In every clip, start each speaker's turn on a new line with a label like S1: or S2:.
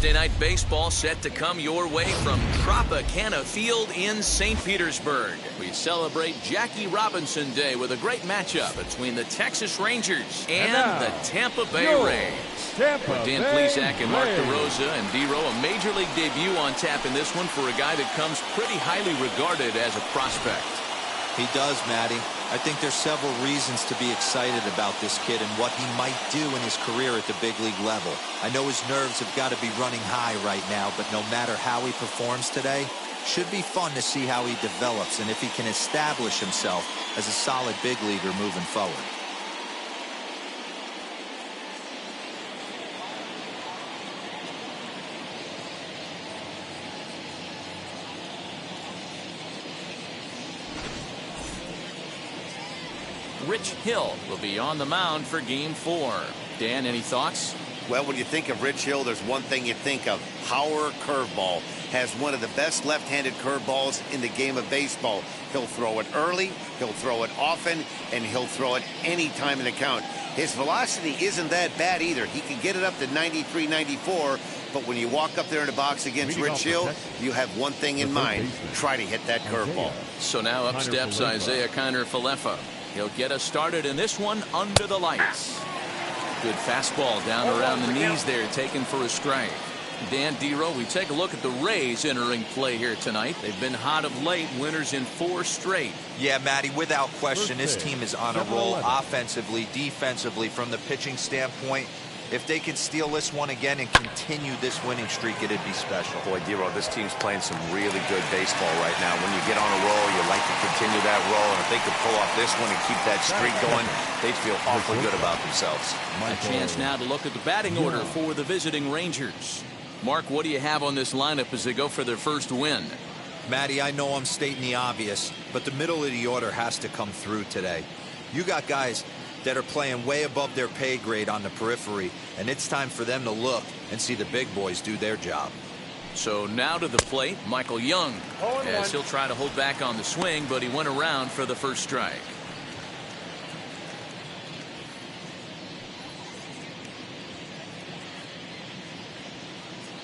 S1: Thursday night baseball set to come your way from Tropicana Field in St. Petersburg. We celebrate Jackie Robinson Day with a great matchup between the Texas Rangers and the Tampa Bay Rays. Dan Plesac and Mark DeRosa and D-Row, a major league debut on tap in this one for a guy that comes pretty highly regarded as a prospect.
S2: He does, Matty. I think there's several reasons to be excited about this kid and what he might do in his career at the big league level. I know his nerves have got to be running high right now, but no matter how he performs today, should be fun to see how he develops and if he can establish himself as a solid big leaguer moving forward.
S1: Rich Hill will be on the mound for Game 4. Dan, any thoughts?
S3: Well, when you think of Rich Hill, there's one thing you think of. Power curveball. Has one of the best left-handed curveballs in the game of baseball. He'll throw it early, he'll throw it often, and he'll throw it any time in the count. His velocity isn't that bad either. He can get it up to 93, 94, but when you walk up there in the box against Rich Hill, you have one thing in mind. Try to hit that curveball.
S1: So now up steps Isaiah Kiner-Falefa. He'll get us started in this one under the lights. Good fastball down around the knees there, taken for a strike. Dan, D-Row, we take a look at the Rays entering play here tonight. They've been hot of late, winners in 4 straight.
S2: Yeah, Matty, without question, this team is on a roll offensively, defensively, from the pitching standpoint. If they could steal this one again and continue this winning streak, it'd be special.
S4: Boy, D-Row, this team's playing some really good baseball right now. When you get on a roll, you like to continue that roll. And if they could pull off this one and keep that streak going, they'd feel awfully good about themselves.
S1: A chance now to look at the batting order for the visiting Rangers. Mark, what do you have on this lineup as they go for their first win?
S2: Matty, I know I'm stating the obvious, but the middle of the order has to come through today. You got guys that are playing way above their pay grade on the periphery, and it's time for them to look and see the big boys do their job.
S1: So now to the plate, Michael Young, as he'll try to hold back on the swing, but he went around for the first strike.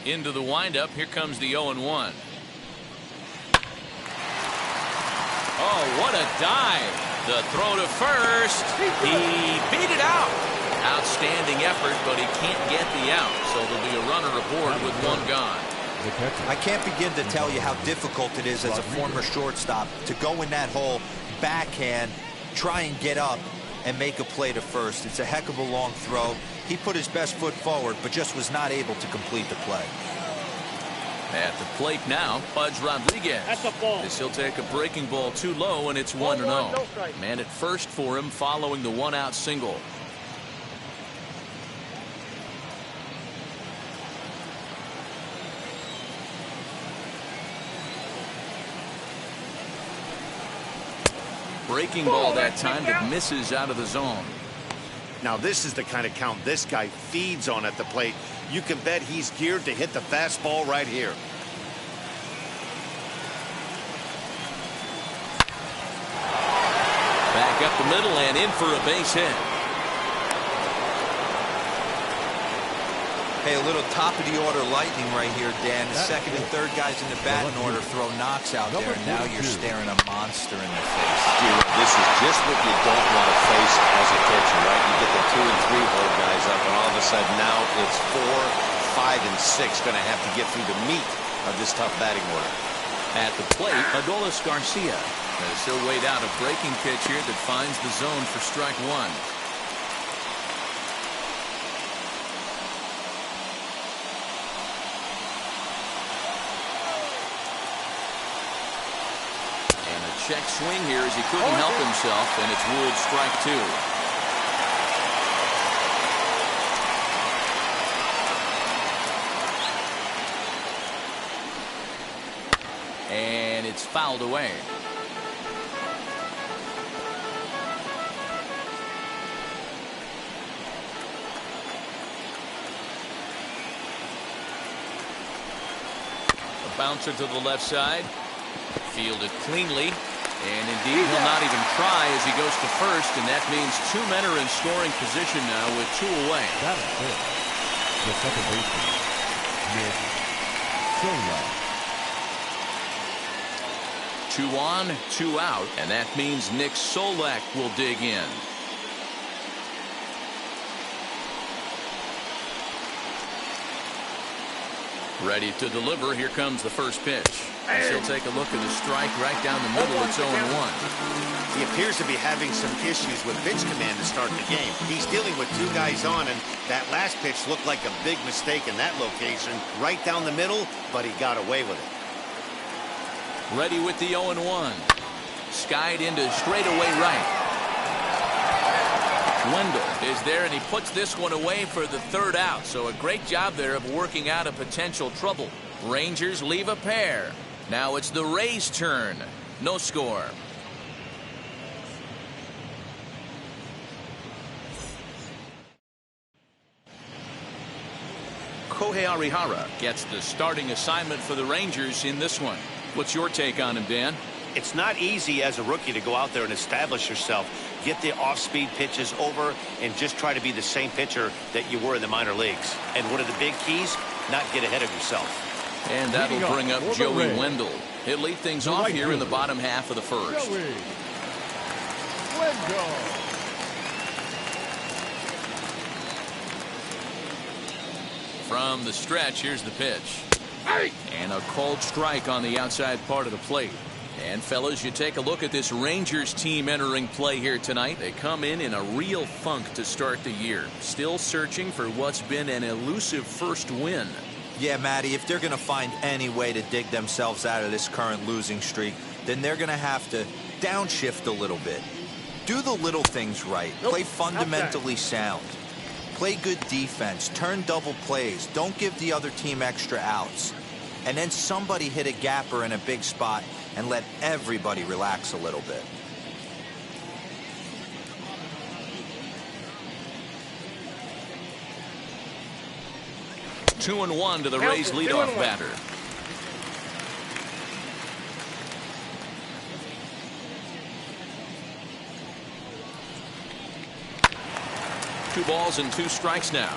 S1: Into the windup, here comes the 0-1. Oh, what a dive. The throw to first. He beat it out. Outstanding effort, but he can't get the out. So there'll be a runner aboard with one gone.
S2: I can't begin to tell you how difficult it is as a former shortstop to go in that hole, backhand, try and get up and make a play to first. It's a heck of a long throw. He put his best foot forward, but just was not able to complete the play.
S1: At the plate now, Pudge Rodriguez.
S5: That's a ball.
S1: This he'll take a breaking ball too low, and it's 1-0. Man at first for him following the one-out single. Breaking ball that time that misses out of the zone.
S3: Now this is the kind of count this guy feeds on at the plate. You can bet he's geared to hit the fastball right here.
S1: Back up the middle and in for a base hit.
S2: Hey, a little top of the order lightning right here, Dan. The second and third guys in the batting order throw knocks out there, and now you're staring a monster in the face.
S4: This is just what you don't want to face as a pitcher, right? You get the 2 and 3 hole guys up, and all of a sudden now it's 4, 5, and 6 going to have to get through the meat of this tough batting order.
S1: At the plate, Adolis Garcia, as he'll wait out a breaking pitch here that finds the zone for strike 1. Check swing here as he couldn't help himself, and it's ruled strike 2. And it's fouled away. A bouncer to the left side. Fielded cleanly. And indeed, he'll not even try as he goes to first, and that means 2 men are in scoring position now with 2 away.
S6: That is it. The second baseman,
S1: 2 on, 2 out, and that means Nick Solak will dig in. Ready to deliver. Here comes the first pitch. He'll take a look at the strike right down the middle. It's 0-1.
S3: He appears to be having some issues with pitch command to start the game. He's dealing with 2 guys on, and that last pitch looked like a big mistake in that location, right down the middle, but he got away with it.
S1: Ready with the 0-1. Skied into straightaway right. Wendell is there, and he puts this one away for the 3rd out. So a great job there of working out a potential trouble. Rangers leave a pair. Now it's the Rays' turn. No score. Kohei Arihara gets the starting assignment for the Rangers in this one. What's your take on him, Dan?
S3: It's not easy as a rookie to go out there and establish yourself, get the off-speed pitches over, and just try to be the same pitcher that you were in the minor leagues. And one of the big keys, not get ahead of yourself.
S1: And that'll bring up Joey Wendell. He'll lead things off here in the bottom half of the first. From the stretch, here's the pitch. And a called strike on the outside part of the plate. And fellas, you take a look at this Rangers team entering play here tonight. They come in a real funk to start the year. Still searching for what's been an elusive first win.
S2: Yeah, Matty, if they're going to find any way to dig themselves out of this current losing streak, then they're going to have to downshift a little bit. Do the little things right. Play fundamentally sound. Play good defense. Turn double plays. Don't give the other team extra outs. And then somebody hit a gapper in a big spot and let everybody relax a little bit.
S1: Two and one to the Rays leadoff batter. Two balls and 2 strikes now.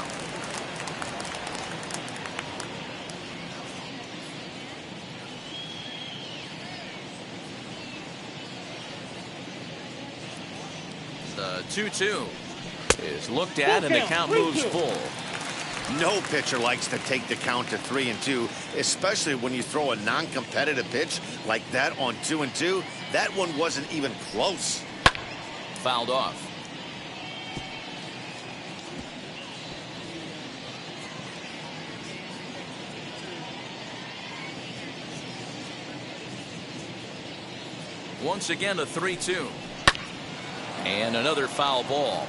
S1: The 2-2 is looked at, and the count moves full.
S3: No pitcher likes to take the count to 3-2, especially when you throw a non-competitive pitch like that on 2-2. That one wasn't even close.
S1: Fouled off. Once again, a 3-2. And another foul ball.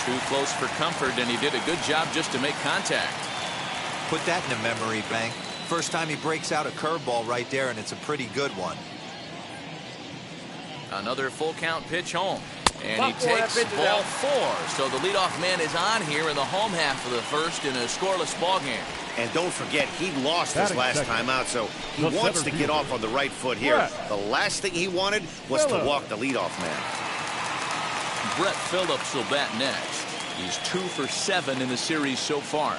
S1: Too close for comfort, and he did a good job just to make contact.
S2: Put that in the memory bank. First time he breaks out a curveball right there, and it's a pretty good one.
S1: Another full count pitch home. And he takes ball 4. So the leadoff man is on here in the home half of the first in a scoreless ball game.
S3: And don't forget, he lost his last time out, so he wants to get off on the right foot here. The last thing he wanted was to walk the leadoff man.
S1: Brett Phillips will bat next. He's 2 for 7 in the series so far.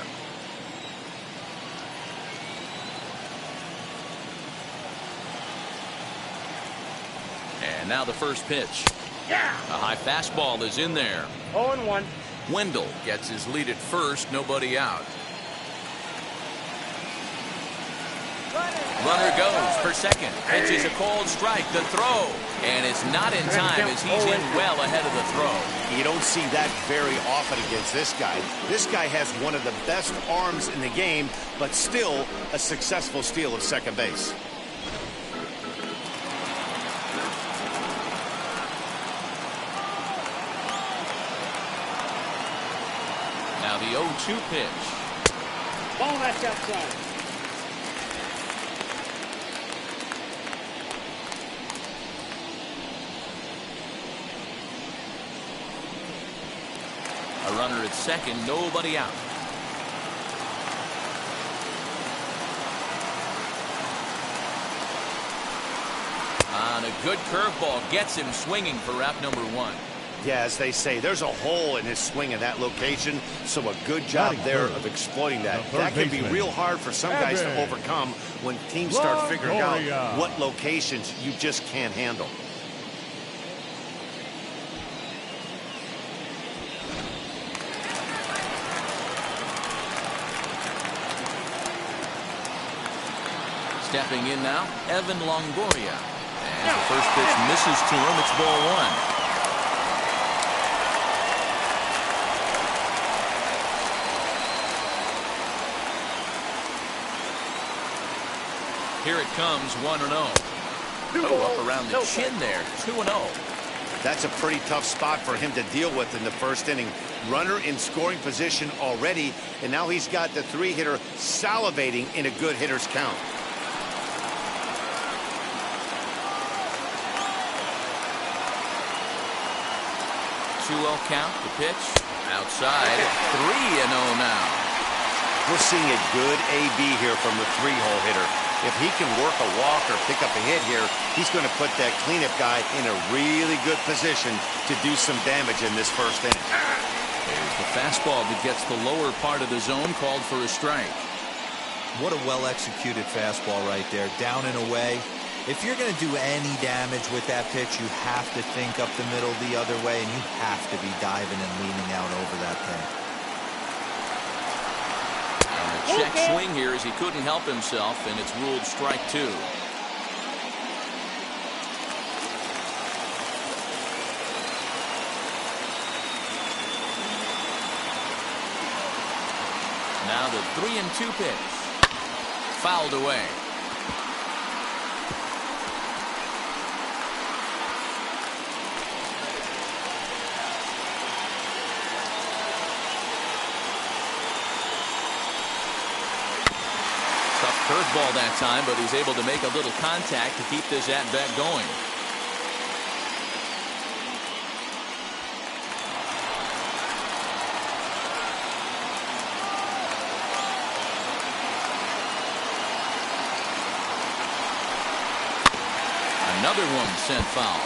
S1: And now the first pitch. A high fastball is in there.
S5: 0-1.
S1: Wendell gets his lead at first, nobody out. Runner goes for second. Pitches a cold strike. The throw. And it's not in time as he's in well ahead of the throw.
S3: You don't see that very often against this guy. This guy has one of the best arms in the game, but still a successful steal of second base.
S1: Now the 0-2 pitch.
S5: Ball left outside.
S1: A runner at second, nobody out. good curveball gets him swinging for route number 1.
S3: Yeah, as they say, there's a hole in his swing in that location, so a good job there of exploiting that. That can be real hard for some guys to overcome when teams start figuring out what locations you just can't handle.
S1: Stepping in now, Evan Longoria. And the first pitch misses to him. It's ball 1. Here it comes, 1-0. Up around the chin there, 2-0.
S3: That's a pretty tough spot for him to deal with in the first inning. Runner in scoring position already, and now he's got the 3-hitter salivating in a good hitter's count.
S1: 2-0 count, the pitch, outside, 3-0 now.
S3: We're seeing a good AB here from the 3-hole hitter. If he can work a walk or pick up a hit here, he's going to put that cleanup guy in a really good position to do some damage in this first inning.
S1: There's the fastball that gets the lower part of the zone, called for a strike.
S2: What a well-executed fastball right there, down and away. If you're going to do any damage with that pitch, you have to think up the middle the other way, and you have to be diving and leaning out over that thing.
S1: And a check swing here as he couldn't help himself, and it's ruled strike 2. Now the 3-2 pitch. Fouled away. Curveball that time, but he's able to make a little contact to keep this at-bat going. Another one sent foul.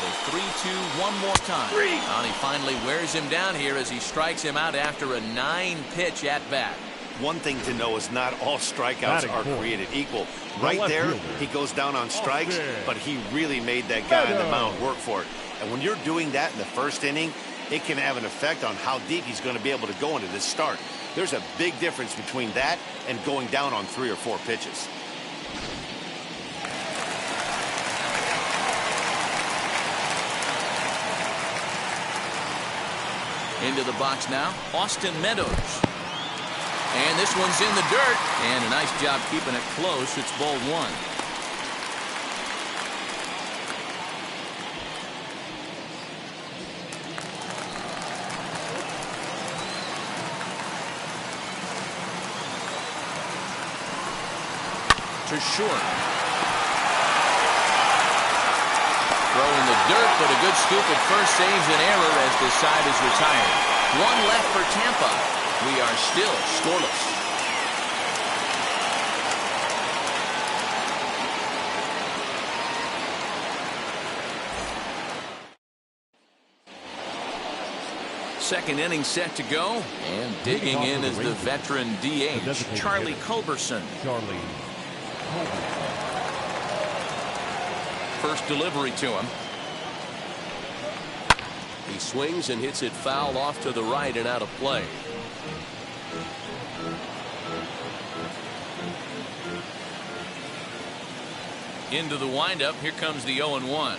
S1: The 3-2 one more time. And he finally wears him down here as he strikes him out after a 9-pitch at-bat.
S3: One thing to know is not all strikeouts are created equal. Right there, he goes down on strikes, but he really made that guy on the mound work for it. And when you're doing that in the first inning, it can have an effect on how deep he's going to be able to go into this start. There's a big difference between that and going down on 3 or 4 pitches.
S1: Into the box now, Austin Meadows. And this one's in the dirt. And a nice job keeping it close. It's ball 1. To short. Throw in the dirt, but a good scoop at first saves an error as the side is retired. 1 left for Tampa. We are still scoreless. Second inning set to go, and digging in is the veteran DH, Charlie Culberson. First delivery to him. He swings and hits it foul off to the right and out of play. Into the windup. Here comes the 0-1.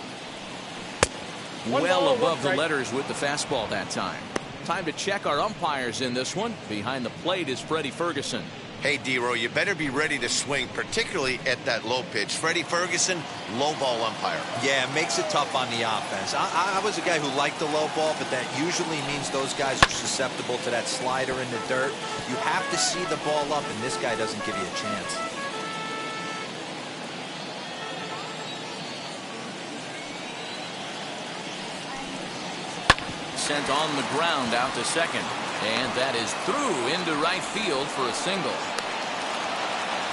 S1: Well above the letters with the fastball that time. Time to check our umpires in this one. Behind the plate is Freddie Ferguson.
S3: Hey, D-Row, you better be ready to swing, particularly at that low pitch. Freddie Ferguson, low ball umpire.
S2: Yeah, it makes it tough on the offense. I was a guy who liked the low ball, but that usually means those guys are susceptible to that slider in the dirt. You have to see the ball up, and this guy doesn't give you a chance.
S1: sent on the ground out to second. And that is through into right field for a single.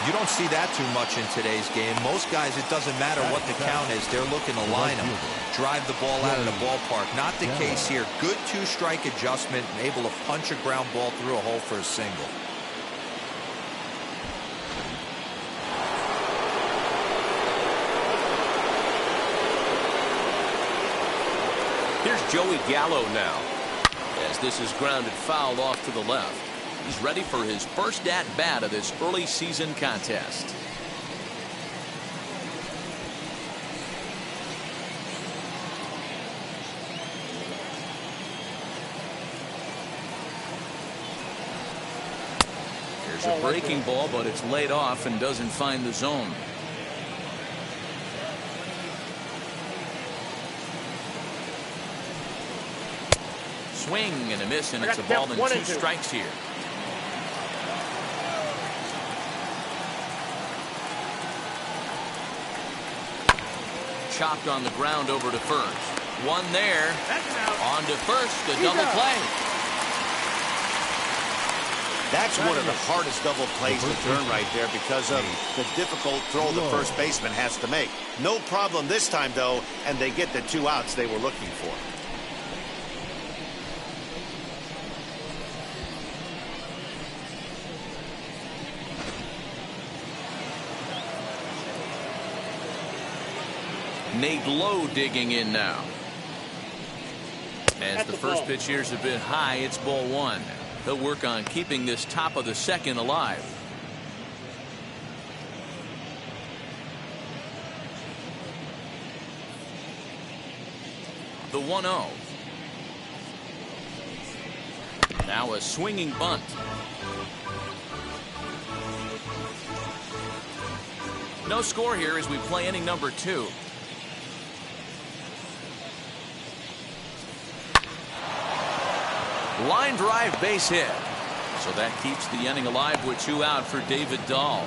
S2: You don't see that too much in today's game. Most guys, it doesn't matter what the count is. They're looking to line them, drive the ball out of the ballpark. Not the case here. Good two-strike adjustment and able to punch a ground ball through a hole for a single.
S1: Here's Joey Gallo now, as this is grounded foul off to the left. He's ready for his first at-bat of this early season contest. Here's a breaking ball, but it's laid off and doesn't find the zone. Swing and a miss, and it's a ball and 2 strikes here. Chopped on the ground over to first. One there. On to first, a double play.
S3: That's one of the hardest double plays to turn right there because of the difficult throw the first baseman has to make. No problem this time, though, and they get the 2 outs they were looking for.
S1: Nate Lowe digging in now. As the first pitch here is a bit high, it's ball 1. He'll work on keeping this top of the second alive. The 1-0. Now a swinging bunt. No score here as we play inning number 2. Line drive, base hit. So that keeps the inning alive with 2 out for David Dahl.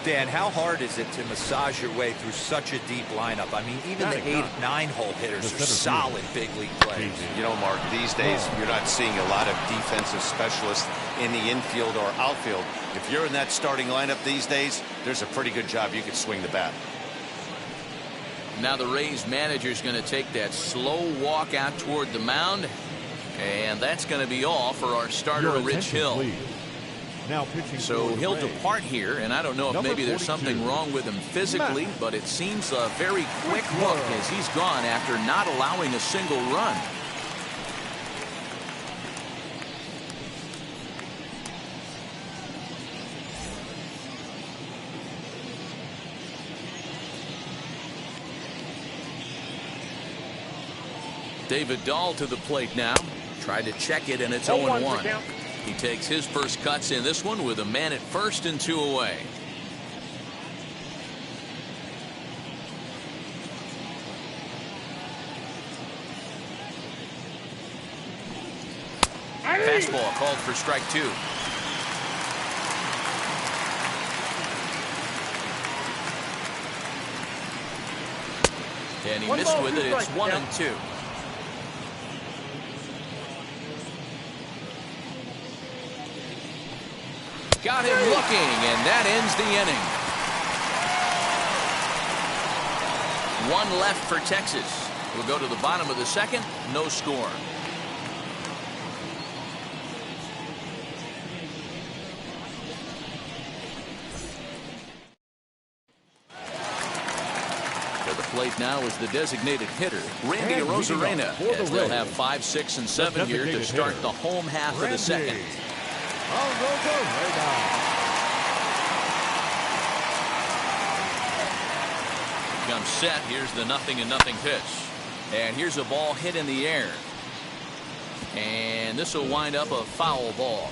S2: Dan, how hard is it to massage your way through such a deep lineup? I mean, even the 8-9 hole hitters are solid big league plays.
S4: You know, Mark, these days you're not seeing a lot of defensive specialists in the infield or outfield. If you're in that starting lineup these days, there's a pretty good job you could swing the bat.
S1: Now the Rays manager's going to take that slow walk out toward the mound. And that's going to be all for our starter, Rich Hill.
S6: Now pitching,
S1: so he'll depart here, and I don't know if maybe there's something wrong with him physically, but it seems a very quick look as he's gone after not allowing a single run. David Dahl to the plate now. Tried to check it, and it's 0-1. He takes his first cuts in this one with a man at first and 2 away. Fastball called for strike 2. And he missed with it. It's 1-2. Got him looking, and that ends the inning. 1 left for Texas. We'll go to the bottom of the second. No score. To the plate now is the designated hitter, Randy Arozarena, as they'll have 5, 6, and 7 here to start the home half of the second. Comes set. Here's the 0-0 pitch. And here's a ball hit in the air. And this will wind up a foul ball.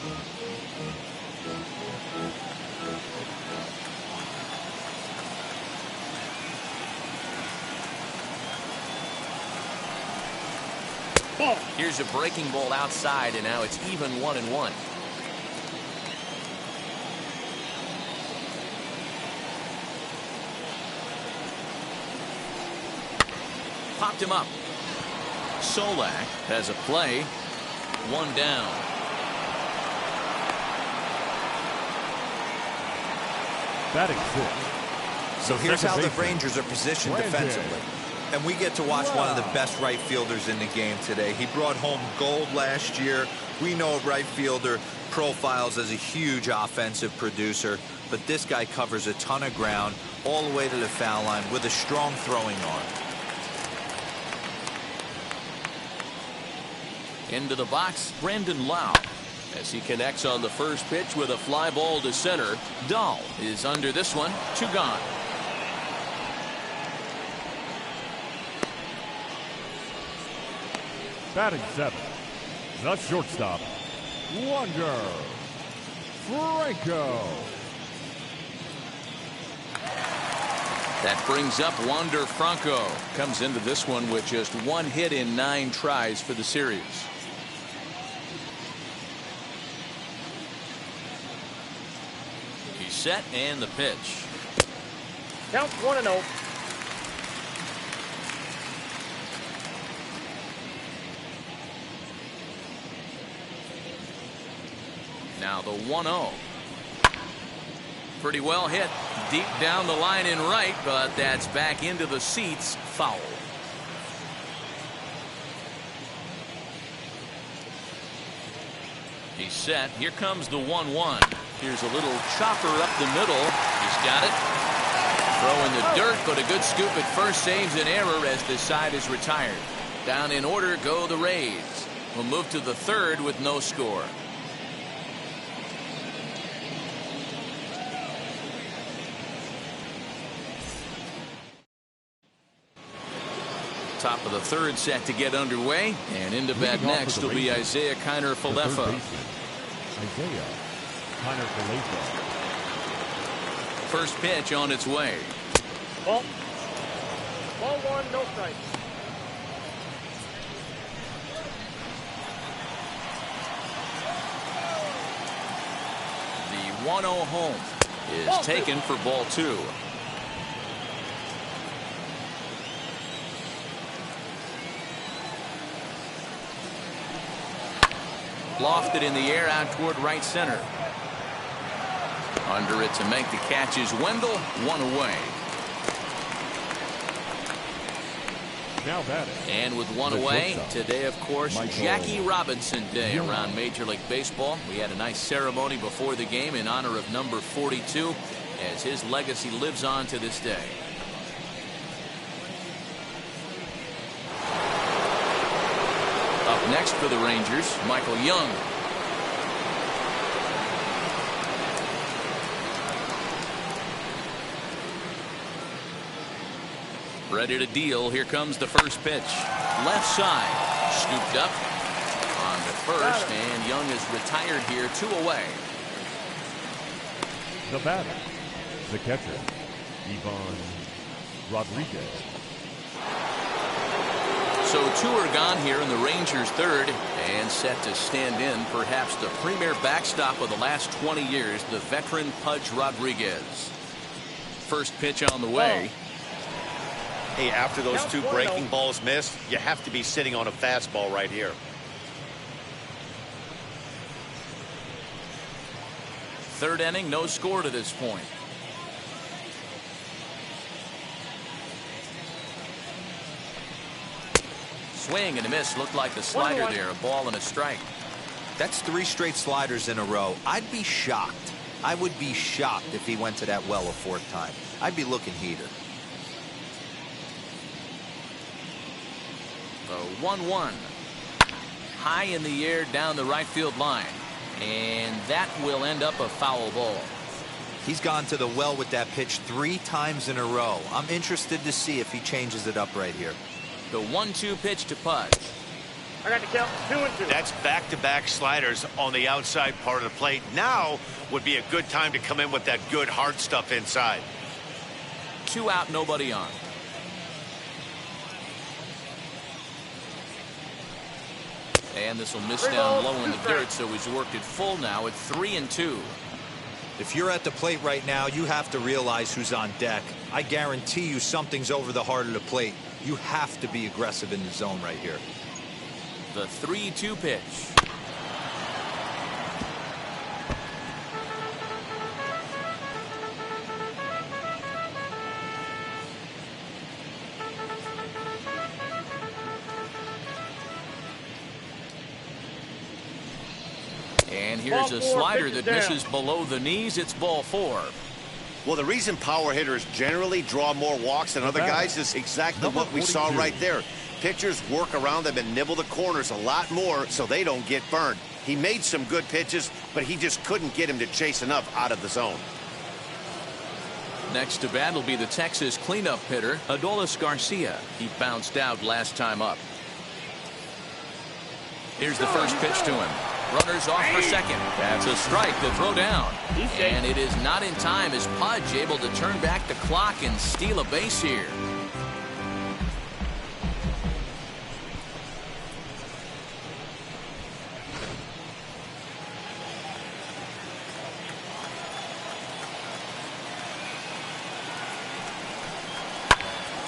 S1: Here's a breaking ball outside, and now it's even 1-1. Popped him up. Solak has a play. One down.
S6: Batting six.
S2: So here's how the
S6: Second baseman,
S2: Rangers are positioned
S6: Brandon.
S2: defensively. And we get to watch one of the best right fielders in the game today. He brought home gold last year. We know a right fielder profiles as a huge offensive producer, but this guy covers a ton of ground all the way to the foul line with a strong throwing arm.
S1: Into the box, Brendan Lau. As he connects on the first pitch with a fly ball to center. Dahl is under this one. 2 gone.
S6: Batting seven. The shortstop, Wander Franco.
S1: That brings up Wander Franco. Comes into this one with just 1 hit in 9 tries for the series. He's set and the pitch.
S5: Count 1-0.
S1: Now the 1-0. Pretty well hit. Deep down the line in right, but that's back into the seats. Foul. He's set. Here comes the 1-1. Here's a little chopper up the middle. He's got it. Throw in the dirt, but a good scoop at first saves an error as the side is retired. Down in order go the Rays. We'll move to the third with no score. Top of the third set to get underway, and into bat next will be Isaiah Kiner-Falefa.
S6: Isaiah Kiner-Falefa.
S1: First pitch on its way.
S5: Ball. Ball 1, no strikes.
S1: The 1-0 home is taken for ball 2. Lofted in the air out toward right center. Under it to make the catch is Wendell. 1 away.
S6: Now batting.
S1: And with 1 away, today, of course, Jackie Robinson Day around Major League Baseball. We had a nice ceremony before the game in honor of number 42, as his legacy lives on to this day. Up next for the Rangers, Michael Young. Ready to deal. Here comes the first pitch. Left side. Scooped up on to first, and Young is retired here. 2 away.
S6: The batter, the catcher, Ivan Rodriguez.
S1: So 2 are gone here in the Rangers' third, and set to stand in perhaps the premier backstop of the last 20 years, the veteran Pudge Rodriguez. First pitch on the way.
S3: Hey, after those 2 breaking balls missed, you have to be sitting on a fastball right here.
S1: Third inning, no score to this point. Swing and a miss. Looked like the slider there. A ball and a strike.
S2: That's 3 straight sliders in a row. I'd be shocked. I would be shocked if he went to that well a 4th time. I'd be looking heater.
S1: The 1-1. High in the air down the right field line. And that will end up a foul ball.
S2: He's gone to the well with that pitch 3 times in a row. I'm interested to see if he changes it up right here.
S1: The 1-2 pitch to Pudge.
S5: I got the count 2-2.
S3: That's back-to-back sliders on the outside part of the plate. Now would be a good time to come in with that good hard stuff inside.
S1: 2 out, nobody on. And this will miss down low in the dirt, so he's worked it full now at 3-2.
S2: If you're at the plate right now, you have to realize who's on deck. I guarantee you something's over the heart of the plate. You have to be aggressive in the zone right here.
S1: The 3-2 pitch. And here's a slider that misses below the knees. It's ball 4.
S3: Well, the reason power hitters generally draw more walks than other guys is exactly what we saw right there. Pitchers work around them and nibble the corners a lot more so they don't get burned. He made some good pitches, but he just couldn't get him to chase enough out of the zone.
S1: Next to bat will be the Texas cleanup hitter, Adolis Garcia. He bounced out last time up. Here's the first pitch to him. Runners off for second. That's a strike to throw down. And it is not in time as Pudge able to turn back the clock and steal a base here.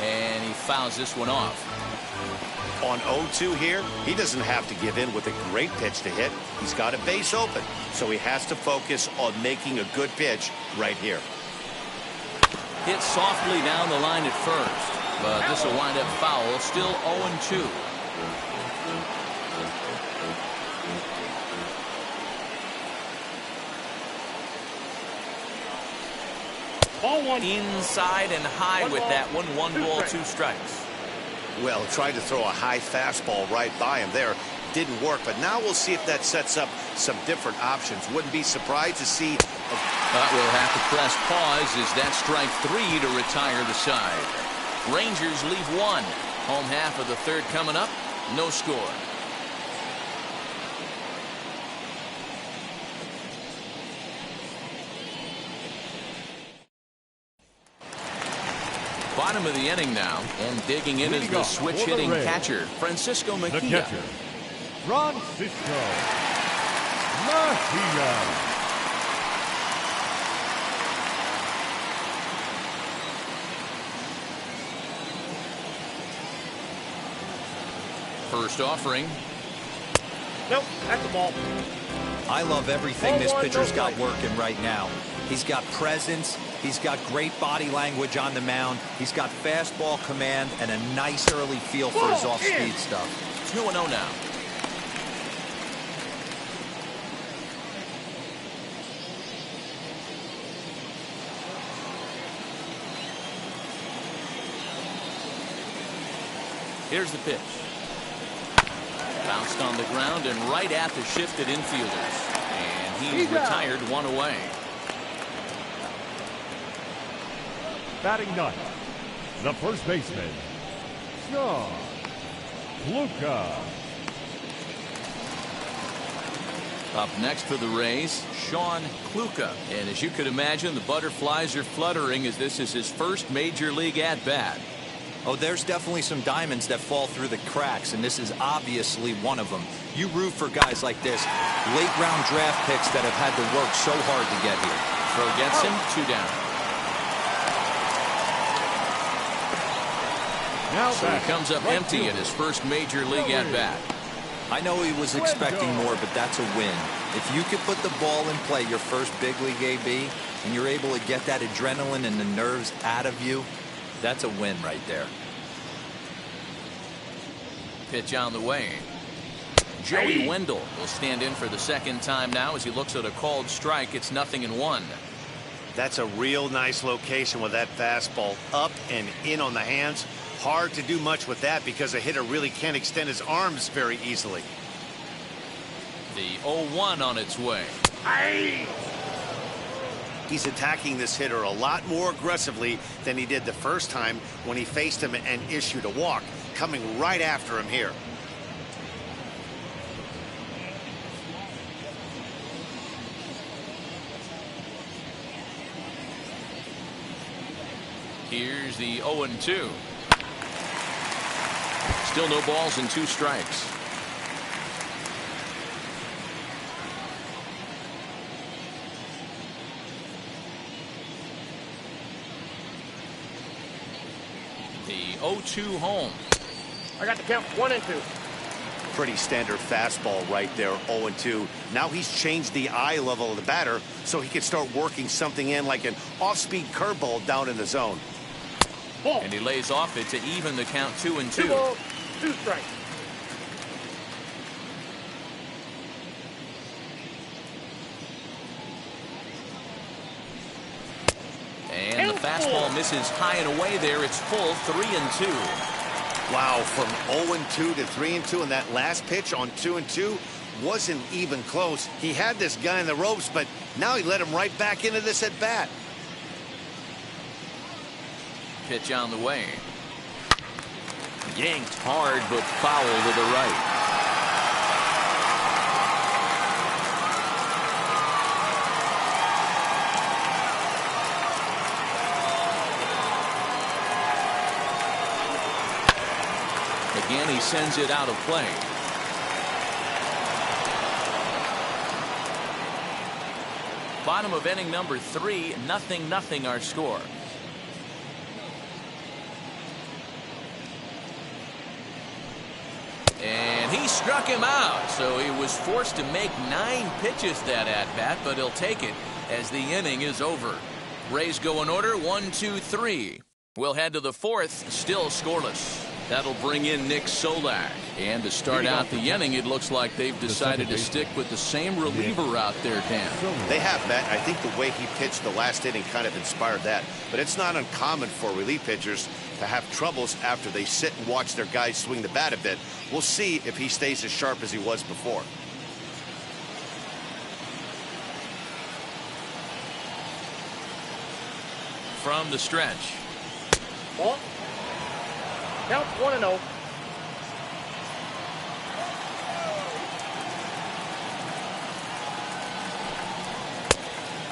S1: And he fouls this one off.
S3: On 0-2 here, he doesn't have to give in with a great pitch to hit. He's got a base open, so he has to focus on making a good pitch right here.
S1: Hit softly down the line at first, but this will wind up foul. Still 0-2.
S5: Ball 1.
S1: Inside and high with that one. 1 ball, 2 strikes.
S3: Well, tried to throw a high fastball right by him there. Didn't work, but now we'll see if that sets up some different options. Wouldn't be surprised to see.
S1: But we'll have to press pause as that strike 3 to retire the side. Rangers leave 1. Home half of the third coming up. No score. Bottom of the inning now, and digging in is the switch-hitting catcher, Francisco Mejia.
S6: The catcher, Francisco Mejia.
S1: First offering.
S5: Nope, that's a ball.
S2: I love everything this pitcher's got working right now. He's got presence. He's got great body language on the mound. He's got fastball command and a nice early feel for his off-speed stuff.
S1: 2-0 now. Here's the pitch. Bounced on the ground and right at the shifted infielders. And he's retired 1 away.
S6: Batting ninth, the first baseman, Sean Kluka.
S1: Up next for the Rays, Sean Kluka. And as you could imagine, the butterflies are fluttering as this is his first major league at-bat.
S2: Oh, there's definitely some diamonds that fall through the cracks, and this is obviously one of them. You root for guys like this, late-round draft picks that have had to work so hard to get here.
S1: Throw gets him, 2 down.
S6: Now
S1: so he comes up empty at his first major league at-bat.
S2: I know he was expecting more, but that's a win. If you could put the ball in play your first big league AB, and you're able to get that adrenaline and the nerves out of you, that's a win right there.
S1: Pitch on the way. Joey Wendell will stand in for the second time now as he looks at a called strike. It's 0-1.
S3: That's a real nice location with that fastball up and in on the hands. Hard to do much with that because a hitter really can't extend his arms very easily.
S1: The 0-1 on its way.
S3: He's attacking this hitter a lot more aggressively than he did the first time when he faced him and issued a walk. Coming right after him here.
S1: Here's the 0-2. Still no balls and 2 strikes. The 0-2 home.
S5: I got the count. 1 and 2.
S3: Pretty standard fastball right there, 0-2. Now he's changed the eye level of the batter so he can start working something in like an off-speed curveball down in the zone.
S5: Ball.
S1: And he lays off it to even the count 2-2.
S5: 2 balls, 2 strikes.
S1: And the fastball misses high and away there. It's full 3-2.
S3: Wow, from 0-2 to 3-2, and that last pitch on 2-2 wasn't even close. He had this guy in the ropes, but now he let him right back into this at bat.
S1: Pitch on the way. Yanked hard, but foul to the right. Again, he sends it out of play. Bottom of inning number 3, 0-0 our score. And he struck him out, so he was forced to make 9 pitches that at-bat, but he'll take it as the inning is over. Rays go in order, 1, 2, 3. We'll head to the 4th, still scoreless. That'll bring in Nick Solak. And to start out the inning, it looks like they've decided to stick with the same reliever out there, Dan.
S3: They have, Matt. I think the way he pitched the last inning kind of inspired that. But it's not uncommon for relief pitchers to have troubles after they sit and watch their guys swing the bat a bit. We'll see if he stays as sharp as he was before.
S1: From the stretch.
S5: Ball. Count 1-0.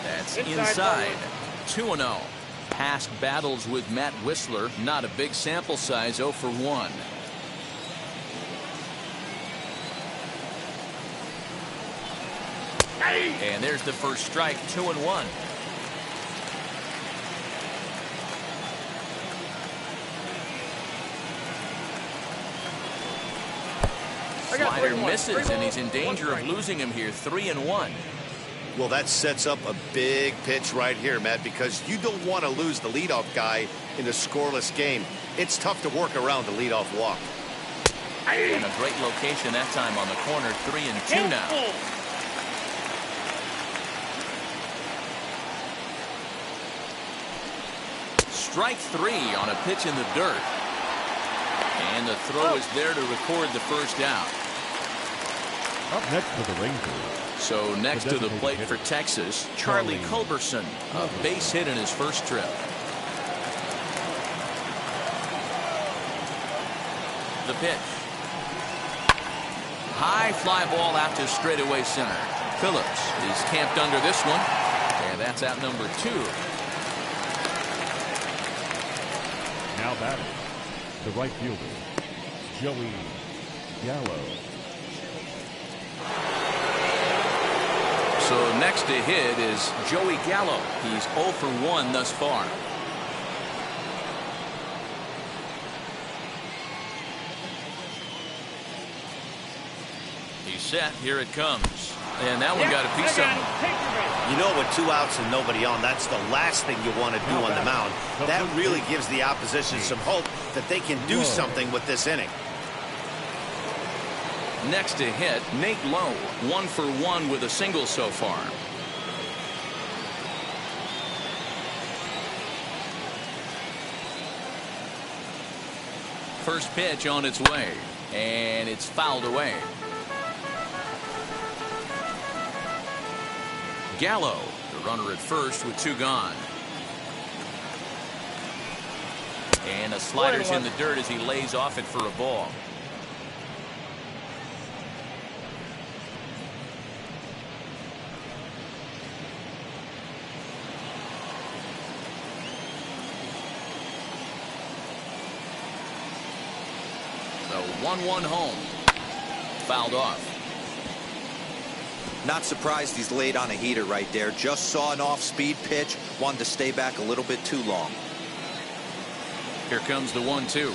S1: That's inside. 2-0. Past battles with Matt Whistler. Not a big sample size. 0 for 1. And there's the first strike. 2-1. Slider misses, and he's in danger of losing him here. 3-1.
S3: Well, that sets up a big pitch right here, Matt, because you don't want to lose the leadoff guy in a scoreless game. It's tough to work around the leadoff walk.
S1: And a great location that time on the corner. 3-2 now. Strike 3 on a pitch in the dirt. And the throw is there to record the first out.
S6: Up next for the Rangers.
S1: So next to the plate for Texas, Charlie Culberson, a base hit in his first trip. The pitch. High fly ball out to straightaway center. Phillips is camped under this one, and that's out number 2.
S6: Now batting, the right fielder, Joey Gallo.
S1: So next to hit is Joey Gallo. He's 0 for 1 thus far. He's set. Here it comes. And that one got a piece of him.
S3: You know, with 2 outs and nobody on, that's the last thing you want to do on the mound. That really gives the opposition some hope that they can do something with this inning.
S1: Next to hit, Nate Lowe, 1 for 1 with a single so far. First pitch on its way, and it's fouled away. Gallo, the runner at first with 2 gone. And a slider's in the dirt as he lays off it for a ball. The 1-1 home. Fouled off.
S2: Not surprised he's laid on a heater right there. Just saw an off-speed pitch. Wanted to stay back a little bit too long.
S1: Here comes the 1-2.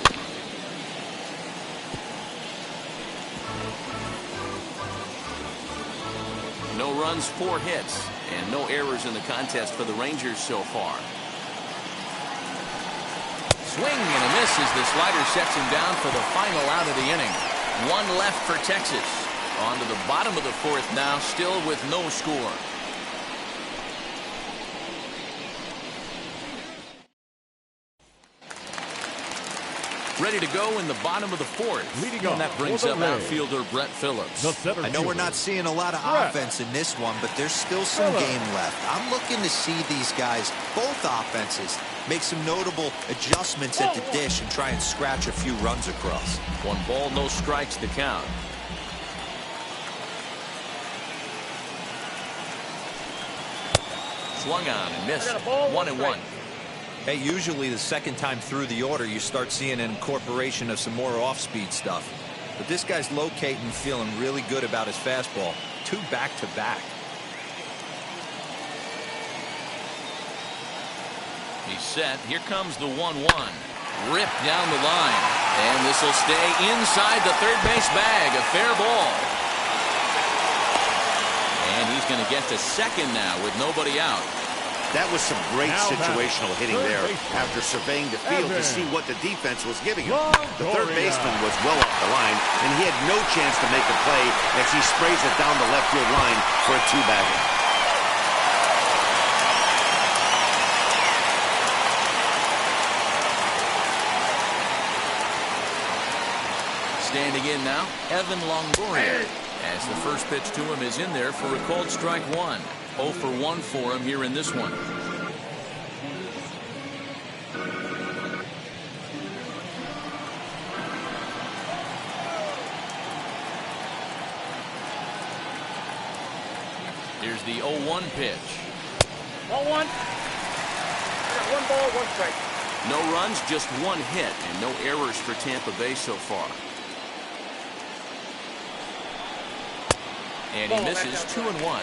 S1: No runs, 4 hits, and no errors in the contest for the Rangers so far. Swing and a miss as the slider sets him down for the final out of the inning. 1 left for Texas. On to the bottom of the 4th now, still with no score. Ready to go in the bottom of the 4th.
S6: Leading
S1: and that
S6: off
S1: brings
S6: for the
S1: up
S6: Rays,
S1: outfielder Brett Phillips.
S2: I know we're not seeing a lot of offense in this one, but there's still some game left. I'm looking to see these guys, both offenses, make some notable adjustments at the dish and try and scratch a few runs across.
S1: 1 ball, no strikes to count. Swung on and missed. 1-1.
S2: Hey, usually the second time through the order, you start seeing an incorporation of some more off-speed stuff. But this guy's locating, feeling really good about his fastball. 2 back-to-back.
S1: He's set. Here comes the 1-1. Ripped down the line. And this will stay inside the third base bag. A fair ball. And he's going to get to second now with nobody out.
S3: That was some great situational hitting there after surveying the field to see what the defense was giving him. The third baseman was well off the line, and he had no chance to make a play as he sprays it down the left field line for a 2-bagger.
S1: Standing in now, Evan Longoria, as the first pitch to him is in there for a called strike 1. 0 for 1 for him here in this one. Here's the 0-1 pitch.
S5: 1-1. I got 1 ball, 1 strike.
S1: No runs, just 1 hit, and no errors for Tampa Bay so far. And he misses 2-1.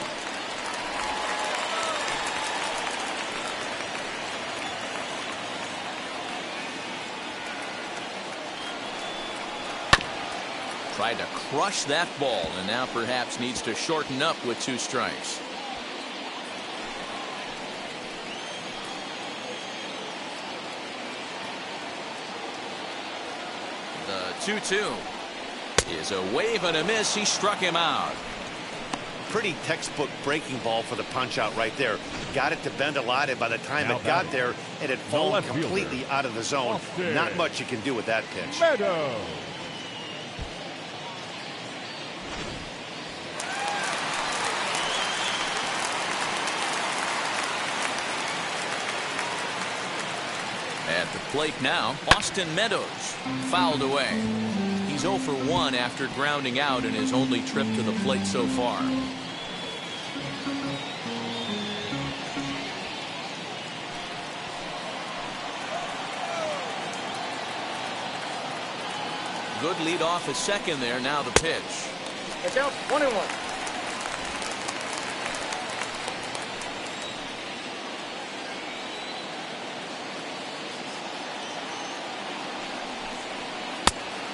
S1: Tried to crush that ball, and now perhaps needs to shorten up with 2 strikes. The 2-2 is a wave and a miss. He struck him out.
S3: Pretty textbook breaking ball for the punch out right there. Got it to bend a lot, and by the time it got there, it had fallen completely out of the zone. Not much you can do with that pitch.
S6: Meadows.
S1: At the plate now, Austin Meadows fouled away. He's 0 for 1 after grounding out in his only trip to the plate so far. Good lead off at second there. Now the pitch.
S5: It's out 1-1.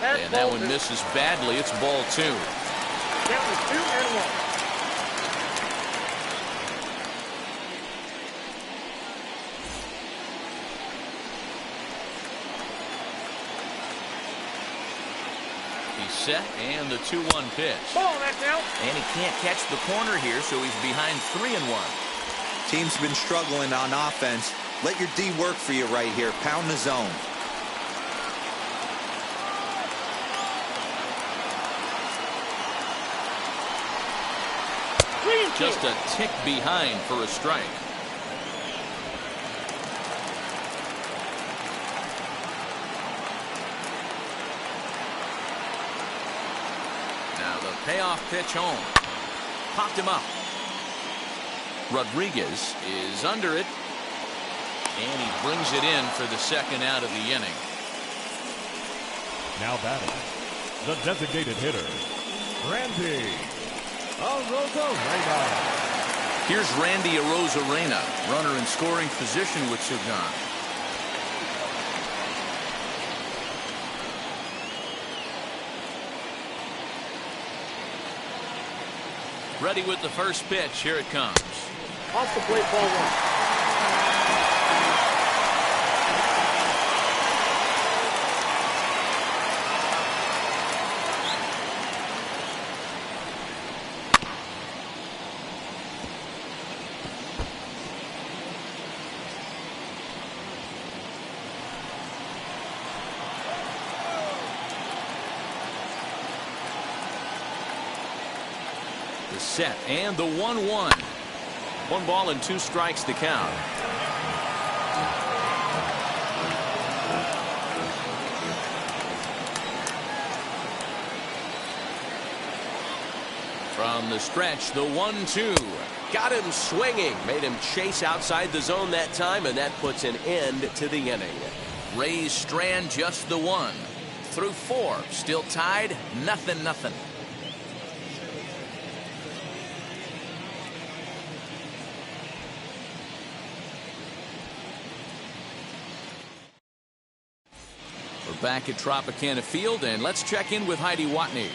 S1: And that one misses badly. It's ball 2.
S5: Count is 2-1.
S1: He's set, and the 2-1 pitch.
S5: Ball, that's out.
S1: And he can't catch the corner here, so he's behind 3-1.
S2: Team's been struggling on offense. Let your D work for you right here. Pound the zone.
S1: Just a tick behind for a strike. Now the payoff pitch home. Popped him up. Rodriguez is under it. And he brings it in for the second out of the inning.
S6: Now batting, the designated hitter, Randy Arozarena.
S1: Here's Randy Arozarena, runner in scoring position with Sugan. Ready with the first pitch. Here it comes.
S5: Off the plate, ball one.
S1: The set and the 1-1. 1 ball and 2 strikes to count. From the stretch, the 1-2. Got him swinging. Made him chase outside the zone that time, and that puts an end to the inning. Rays strand just the 1. Through 4. Still tied. 0-0. Back at Tropicana Field, and let's check in with Heidi Watney.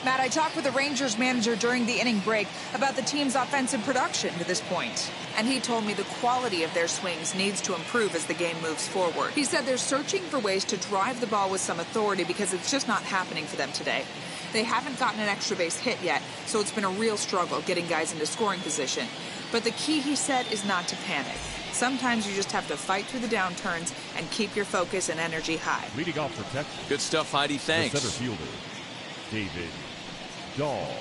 S7: Matt, I talked with the Rangers manager during the inning break about the team's offensive production to this point. And he told me the quality of their swings needs to improve as the game moves forward. He said they're searching for ways to drive the ball with some authority because it's just not happening for them today. They haven't gotten an extra base hit yet, so it's been a real struggle getting guys into scoring position. But the key, he said, is not to panic. Sometimes you just have to fight through the downturns and keep your focus and energy high.
S6: Leading off for Texas.
S1: Good stuff, Heidi. Thanks.
S6: The center fielder, David Dahl.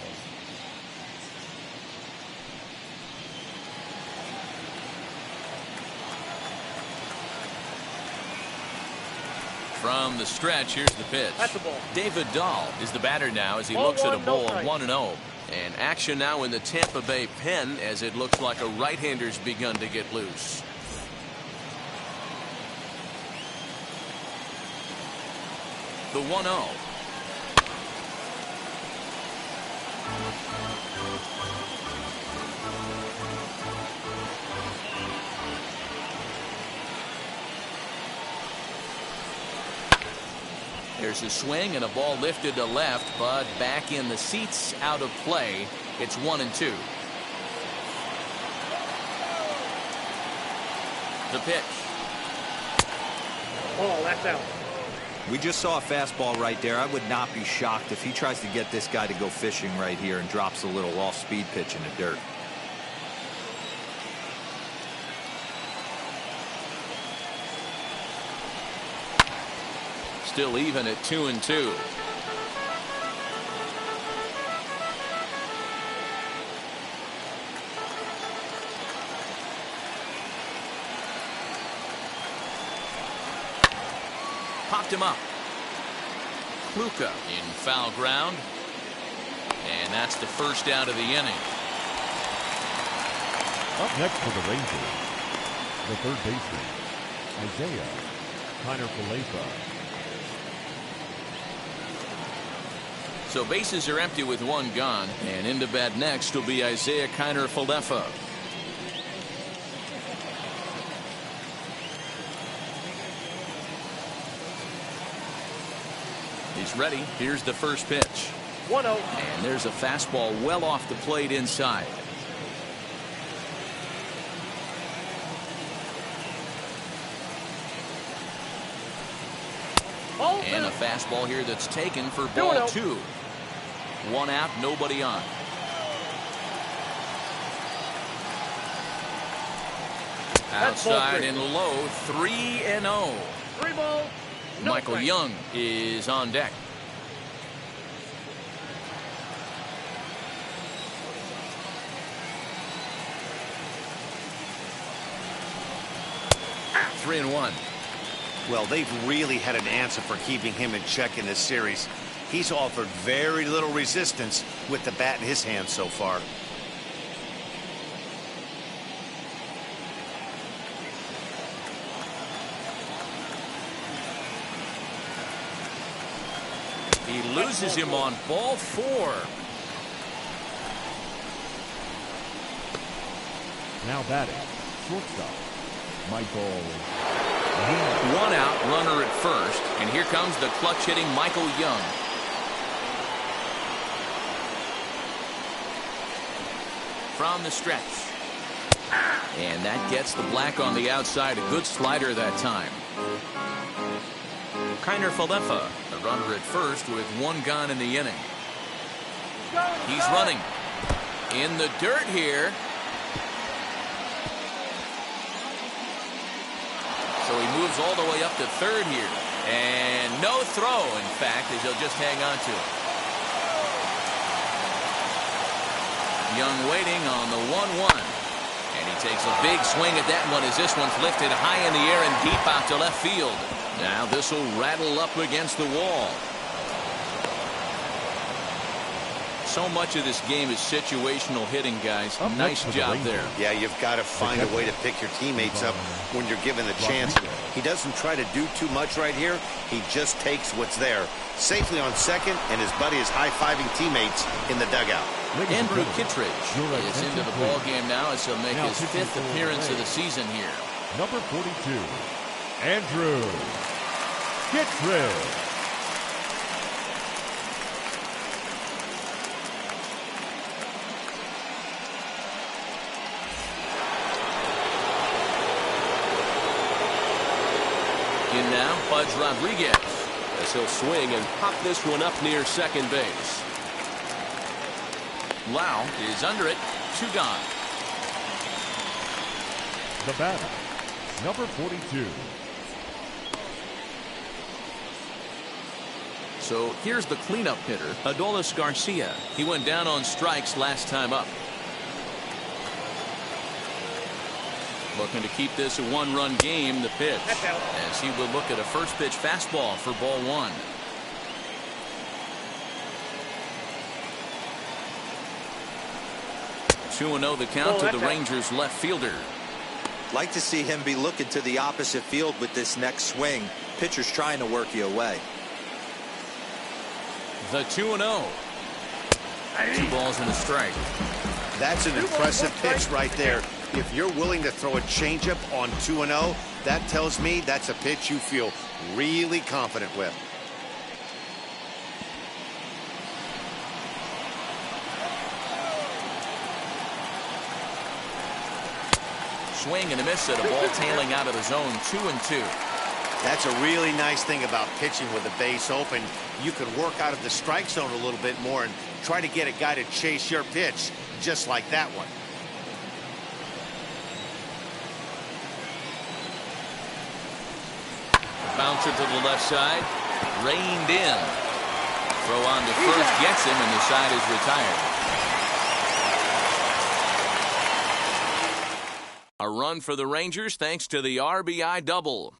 S1: From the stretch, here's the pitch.
S5: That's the ball.
S1: David Dahl is the batter now as he
S5: Ball
S1: looks at a
S5: one,
S1: ball
S5: no
S1: of 1-0. And action now in the Tampa Bay pen as it looks like a right-hander's begun to get loose. The 1-0. There's a swing and a ball lifted to left, but back in the seats, out of play. It's 1-2. The pitch.
S5: Ball, that's out.
S2: We just saw a fastball right there. I would not be shocked if he tries to get this guy to go fishing right here and drops a little off-speed pitch in the dirt.
S1: Still even at 2-2. Popped him up. Kluka in foul ground. And that's the first out of the inning.
S6: Up next for the Rangers, the third baseman, Isaiah Kiner-Falefa.
S1: So bases are empty with 1 gone, and into bat next will be Isaiah Kiner-Falefa. He's ready. Here's the first pitch.
S5: 1-0.
S1: And there's a fastball well off the plate inside. And a fastball here that's taken for ball 2. 1 out, nobody on. Outside and low, 3-0.
S5: 3 balls. No
S1: Michael
S5: strike.
S1: Young is on deck. Ah, 3-1.
S3: Well, they've really had an answer for keeping him in check in this series. He's offered very little resistance with the bat in his hand so far.
S1: He loses him on ball 4.
S6: Now batting, shortstop, Michael.
S1: 1 out, runner at first, and here comes the clutch hitting Michael Young. from the stretch. And that gets the black on the outside. A good slider that time. Phillips, a runner at first with one gone in the inning. He's running in the dirt here. So he moves all the way up to third here. And no throw, in fact, as he'll just hang on to it. Young waiting on the 1-1. And he takes a big swing at that one as this one's lifted high in the air and deep out to left field. Now this will rattle up against the wall. So much of this game is situational hitting, guys. Nice job there.
S3: Yeah, you've got to find a way to pick your teammates up when you're given the chance. He doesn't try to do too much right here. He just takes what's there. Safely on second, and his buddy is high-fiving teammates in the dugout.
S1: Andrew Kittredge is into the ball game now as he'll make his 5th appearance of the season here.
S6: Number 42, Andrew Kittredge.
S1: In now, Pudge Rodriguez, as he'll swing and pop this one up near second base. Lau is under it, 2 gone.
S6: The batter, number 42.
S1: So here's the cleanup hitter, Adolis Garcia. He went down on strikes last time up. Looking to keep this a 1-run game, the pitch, as he will look at a first pitch fastball for ball 1. Two 2-0 the count to the Rangers left fielder.
S2: Like to see him be looking to the opposite field with this next swing. Pitcher's trying to work you away.
S1: The 2-0. 2 balls and a strike.
S3: That's an impressive pitch right there. If you're willing to throw a changeup on 2-0, that tells me that's a pitch you feel really confident with.
S1: Swing and a miss at a ball tailing out of the zone, 2-2.
S3: That's a really nice thing about pitching with the base open. You can work out of the strike zone a little bit more and try to get a guy to chase your pitch, just like that one.
S1: Bouncer to the left side, reined in. Throw on to first gets him, and the side is retired. A run for the Rangers thanks to the RBI double.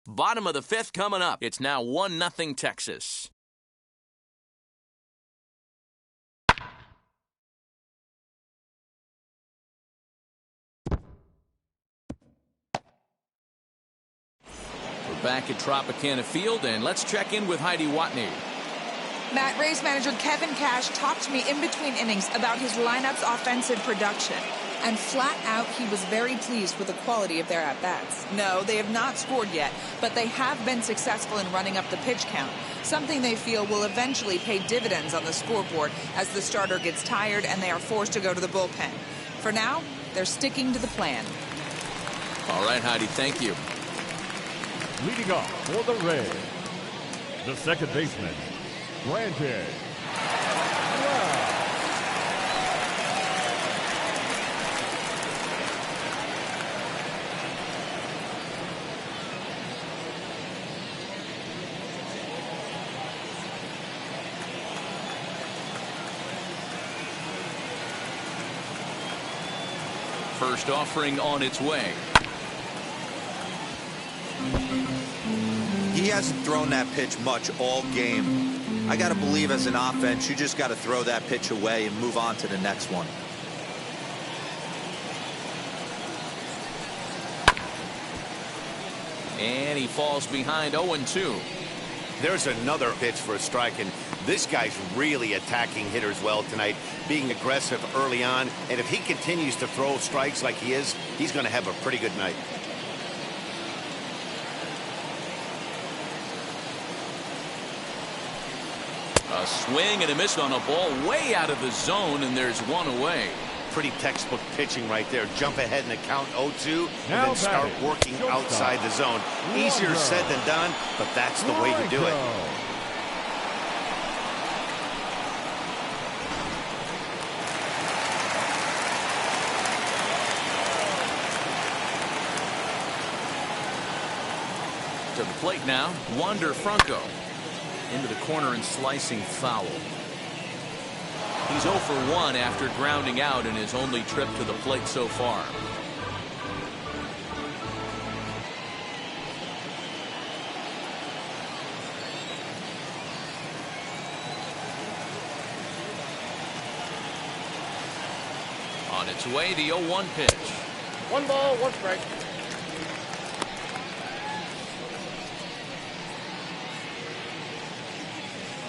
S1: Bottom of the 5th coming up. It's now 1-0 Texas. We're back at Tropicana Field, and let's check in with Heidi Watney.
S7: Matt, Rays manager Kevin Cash talked to me in between innings about his lineup's offensive production. And flat out, he was very pleased with the quality of their at-bats. No, they have not scored yet, but they have been successful in running up the pitch count, something they feel will eventually pay dividends on the scoreboard as the starter gets tired and they are forced to go to the bullpen. For now, they're sticking to the plan.
S1: All right, Heidi, thank you.
S6: Leading off for the Rays, the second baseman, Brandon.
S1: First offering on its way.
S2: He hasn't thrown that pitch much all game. I got to believe as an offense, you just got to throw that pitch away and move on to the next one.
S1: And he falls behind 0-2.
S3: There's another pitch for a strike, and this guy's really attacking hitters well tonight, being aggressive early on. And if he continues to throw strikes like he is, he's going to have a pretty good night.
S1: A swing and a miss on a ball way out of the zone, and there's one away.
S3: pretty textbook pitching right there. Jump ahead in the count 0-2 and
S6: Now
S3: then start
S6: batting,
S3: working
S6: shortstop.
S3: outside the zone. Easier said than done, but that's the way to do it.
S1: To the plate now, Wander Franco. Into the corner and slicing foul. He's 0 for 1 after grounding out in his only trip to the plate so far. On its way, the 0-1 pitch.
S5: 1 ball, 1 strike.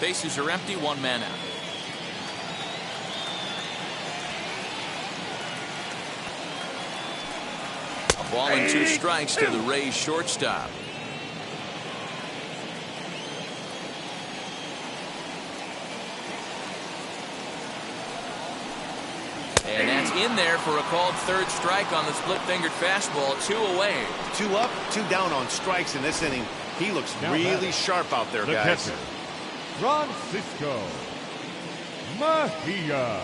S1: Bases are empty, 1 man out. A ball and 2 strikes to the Rays shortstop. And that's in there for a called 3rd strike on the split-fingered fastball. 2 away.
S3: 2 up, 2 down on strikes in this inning. He looks
S6: Now
S3: really
S6: batting,
S3: sharp out there,
S6: the
S3: guys.
S6: catcher, Francisco Mejia.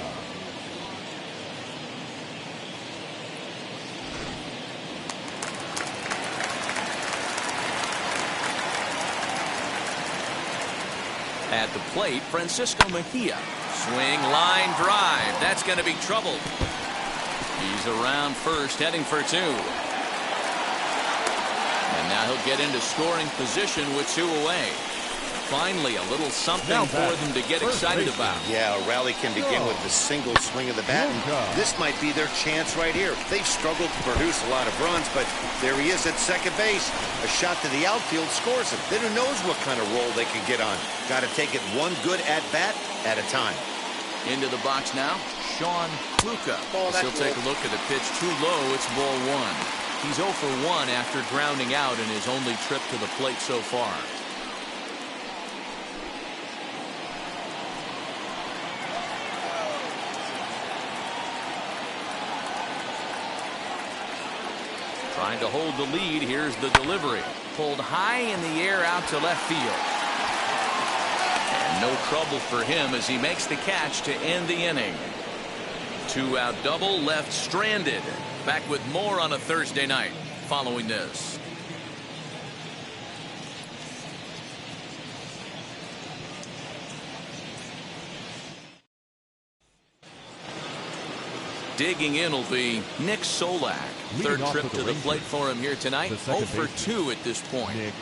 S1: At the plate, Francisco Mejia. Swing, line, drive. That's going to be trouble. He's around first, heading for 2. And now he'll get into scoring position with 2 away. Finally, a little something for them to get excited about.
S3: Yeah, a rally can begin with the single swing of the bat. And this might be their chance right here. They've struggled to produce a lot of runs, but there he is at second base. A shot to the outfield scores him. Then who knows what kind of roll they can get on. Got to take it one good at-bat at a time.
S1: Into the box now, Sean Luca. He'll take a look at the pitch. Too low, it's ball 1. He's 0 for 1 after grounding out in his only trip to the plate so far. Trying to hold the lead. Here's the delivery. Pulled high in the air out to left field. And no trouble for him as he makes the catch to end the inning. 2-out double left stranded. Back with more on a Thursday night following this. Digging in will be Nick Solak. Third trip to the plate for him here tonight. 0 for 2 at this point.
S6: Nick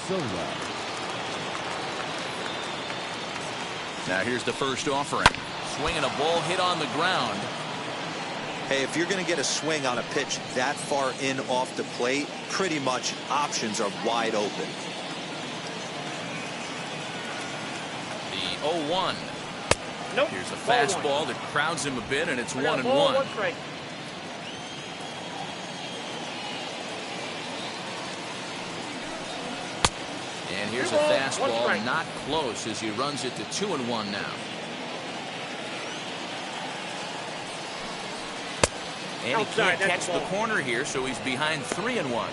S6: Solak.
S1: Now here's the first offering. Swinging a ball hit on the ground.
S2: Hey, if you're going to get a swing on a pitch that far in off the plate, pretty much options are wide open.
S1: The 0-1.
S5: Nope.
S1: Here's a
S5: Ball
S1: fastball
S5: 1.
S1: that crowds him a bit, and it's 1-1.
S5: Ball, 1 strike.
S1: And here's a
S5: One
S1: fastball,
S5: strike.
S1: not close as he runs it to 2-1 now. And he
S5: Outside,
S1: can't
S5: that's
S1: catch
S5: the
S1: the
S5: ball.
S1: corner here, so he's behind 3-1.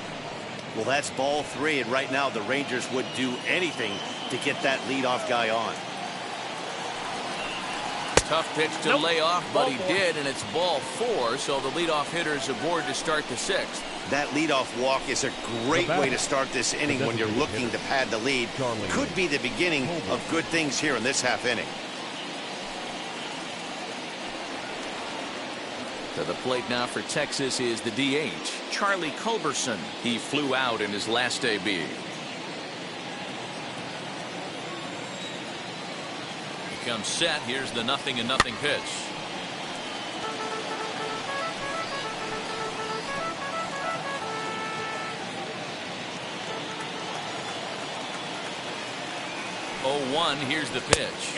S3: Well, that's ball 3, and right now the Rangers would do anything to get that leadoff guy on.
S1: Tough pitch to
S5: Nope.
S1: lay off, but
S5: Ball
S1: he
S5: 4.
S1: did, and it's ball 4, so the leadoff hitter's aboard to start the 6th.
S3: That leadoff walk is a great
S6: The
S3: way to
S6: batter,
S3: start this inning
S6: the
S3: when you're
S6: designated
S3: looking to
S6: hitter,
S3: pad the lead.
S6: Charlie
S3: Could be the beginning of good things here in this half inning.
S1: To the plate now for Texas is the DH, Charlie Culberson. He flew out in his last AB. He comes set. Here's the 0-0 pitch. Oh, 1. Here's the pitch.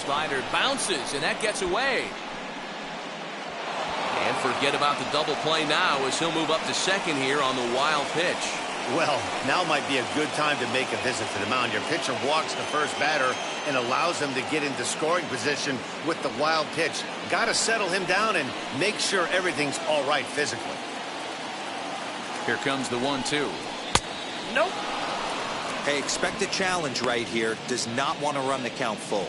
S1: Slider bounces, and that gets away. And forget about the double play now as he'll move up to second here on the wild pitch.
S3: Well, now might be a good time to make a visit to the mound. Your pitcher walks the first batter and allows him to get into scoring position with the wild pitch. Got to settle him down and make sure everything's all right physically.
S1: Here comes the 1-2.
S5: Nope.
S2: Hey, expect a challenge right here. Does not want to run the count full.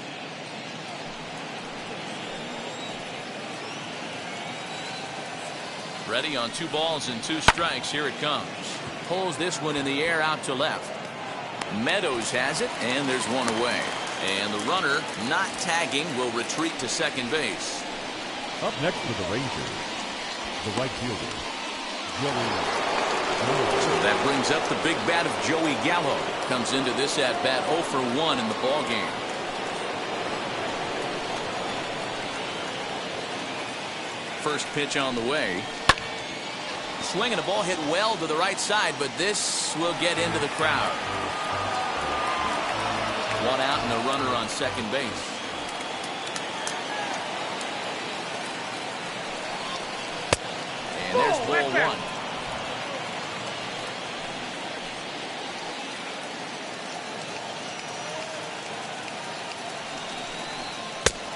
S1: Ready on 2 balls and 2 strikes. Here it comes. Pulls this one in the air out to left. Meadows has it, and there's one away. And the runner, not tagging, will retreat to second base.
S6: Up next for the Rangers, the right fielder, Joey.
S1: So that brings up the big bat of Joey Gallo. Comes into this at bat 0 for 1 in the ball game. First pitch on the way. Swinging a ball hit well to the right side, but this will get into the crowd. 1 out and a runner on second base. And there's ball 1.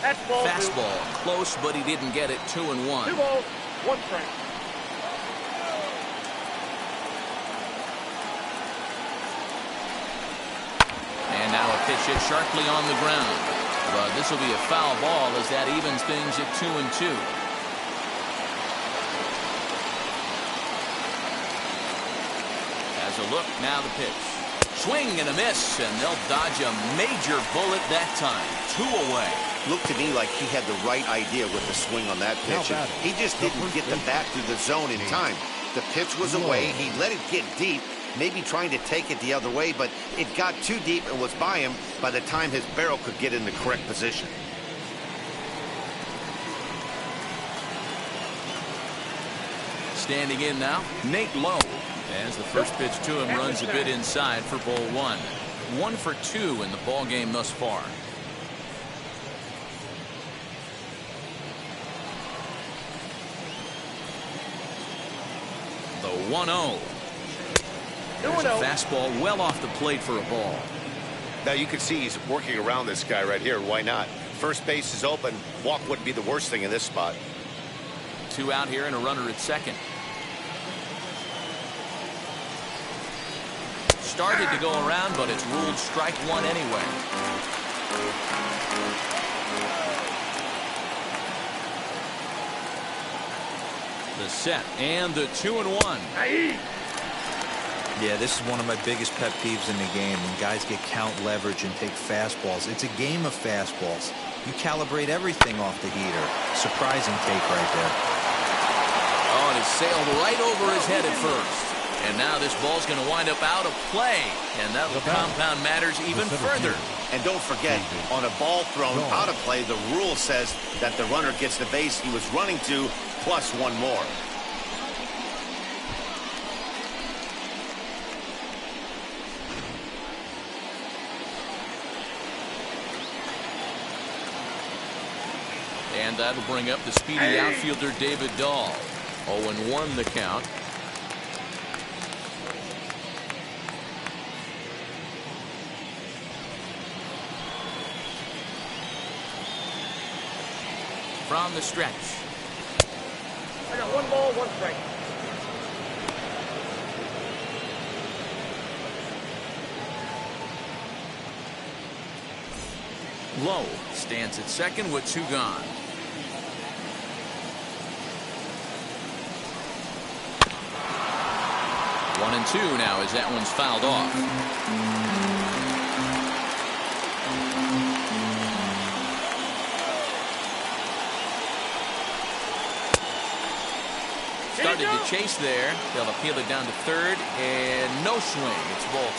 S5: That's ball
S1: Fastball, close, but he didn't get it. 2-1.
S5: 2 balls, 1 strike.
S1: And now a pitch hit sharply on the ground. But this will be a foul ball as that evens things at 2-2. As a look, now the pitch. Swing and a miss, and they'll dodge a major bullet that time. 2 away.
S3: Looked to me like he had the right idea with the swing on that pitch. He just didn't get the bat through the zone in time. The pitch was away. He let it get deep, maybe trying to take it the other way, but it got too deep and was by him by the time his barrel could get in the correct position.
S1: Standing in now, Nate Lowe. As the first pitch to him runs a bit inside for ball 1. 1 for 2 in the ball game thus far. The 1-0. There's a fastball well off the plate for a ball.
S4: Now you can see he's working around this guy right here. Why not? First base is open. Walk wouldn't be the worst thing in this spot.
S1: 2 out here and a runner at second. Started to go around, but it's ruled strike 1 anyway. The set and the 2-1.
S2: Yeah, this is one of my biggest pet peeves in the game, when guys get count leverage and take fastballs. It's a game of fastballs. You calibrate everything off the heater. Surprising take right there.
S1: Oh, and it sailed right over his head at first. And now this ball's going to wind up out of play, and that'll compound matters even further.
S3: And don't forget, on a ball thrown out of play, the rule says that the runner gets the base he was running to, plus 1 more.
S1: And that'll bring up the speedy outfielder David Dahl. 0-1 the count. From the stretch.
S5: I got 1 ball, 1 strike.
S1: Lowe stands at second with 2 gone. One and 2 now as that one's fouled off. Started to chase there. They'll appeal it down to third, and no swing. It's ball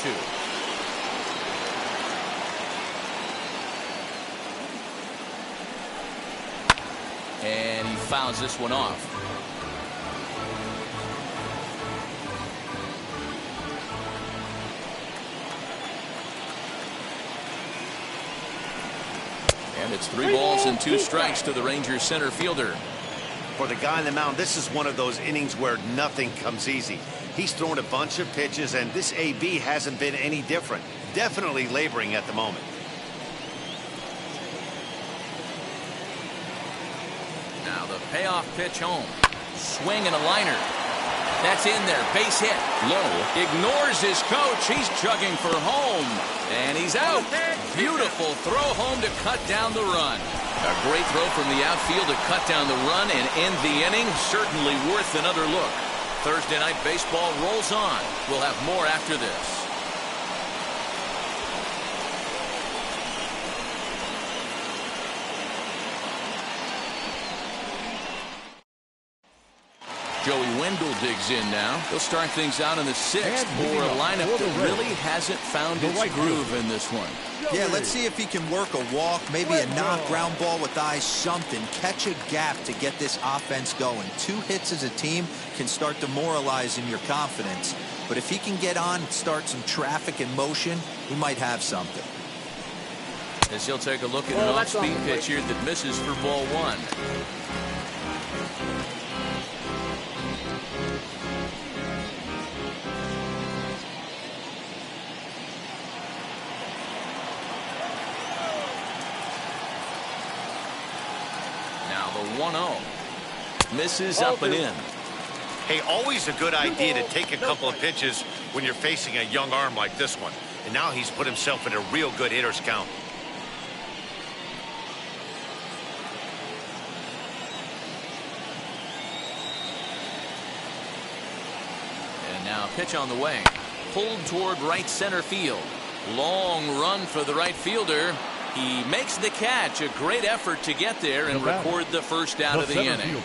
S1: 2. And he fouls this one off. And It's 3 balls and 2 strikes to the Rangers center fielder.
S3: For the guy on the mound, this is one of those innings where nothing comes easy. He's thrown a bunch of pitches, and this AB hasn't been any different. Definitely laboring at the moment.
S1: Now the payoff pitch home. Swing and a liner. That's in there. Base hit. Low. Ignores his coach. He's chugging for home. And he's out. Beautiful throw home to cut down the run. A great throw from the outfield to cut down the run and end the inning. Certainly worth another look. Thursday Night Baseball rolls on. We'll have more after this. Joey Wendell digs in now. They'll start things out in the 6th for a lineup that really hasn't found its groove in this one.
S2: Yeah, let's see if he can work a walk, maybe a knock, ground ball with eyes, something. Catch a gap to get this offense going. 2 hits as a team can start demoralizing your confidence. But if he can get on and start some traffic in motion, we might have something.
S1: As he'll take a look at an off-speed pitch here that misses for ball 1. Now the 1-0. Misses up and in.
S3: Hey, always a good idea to take a couple of pitches when you're facing a young arm like this one. And now he's put himself in a real good hitter's count.
S1: And now pitch on the way. Pulled toward right center field. Long run for the right fielder. He makes the catch. A great effort to get there and record the first out of the inning.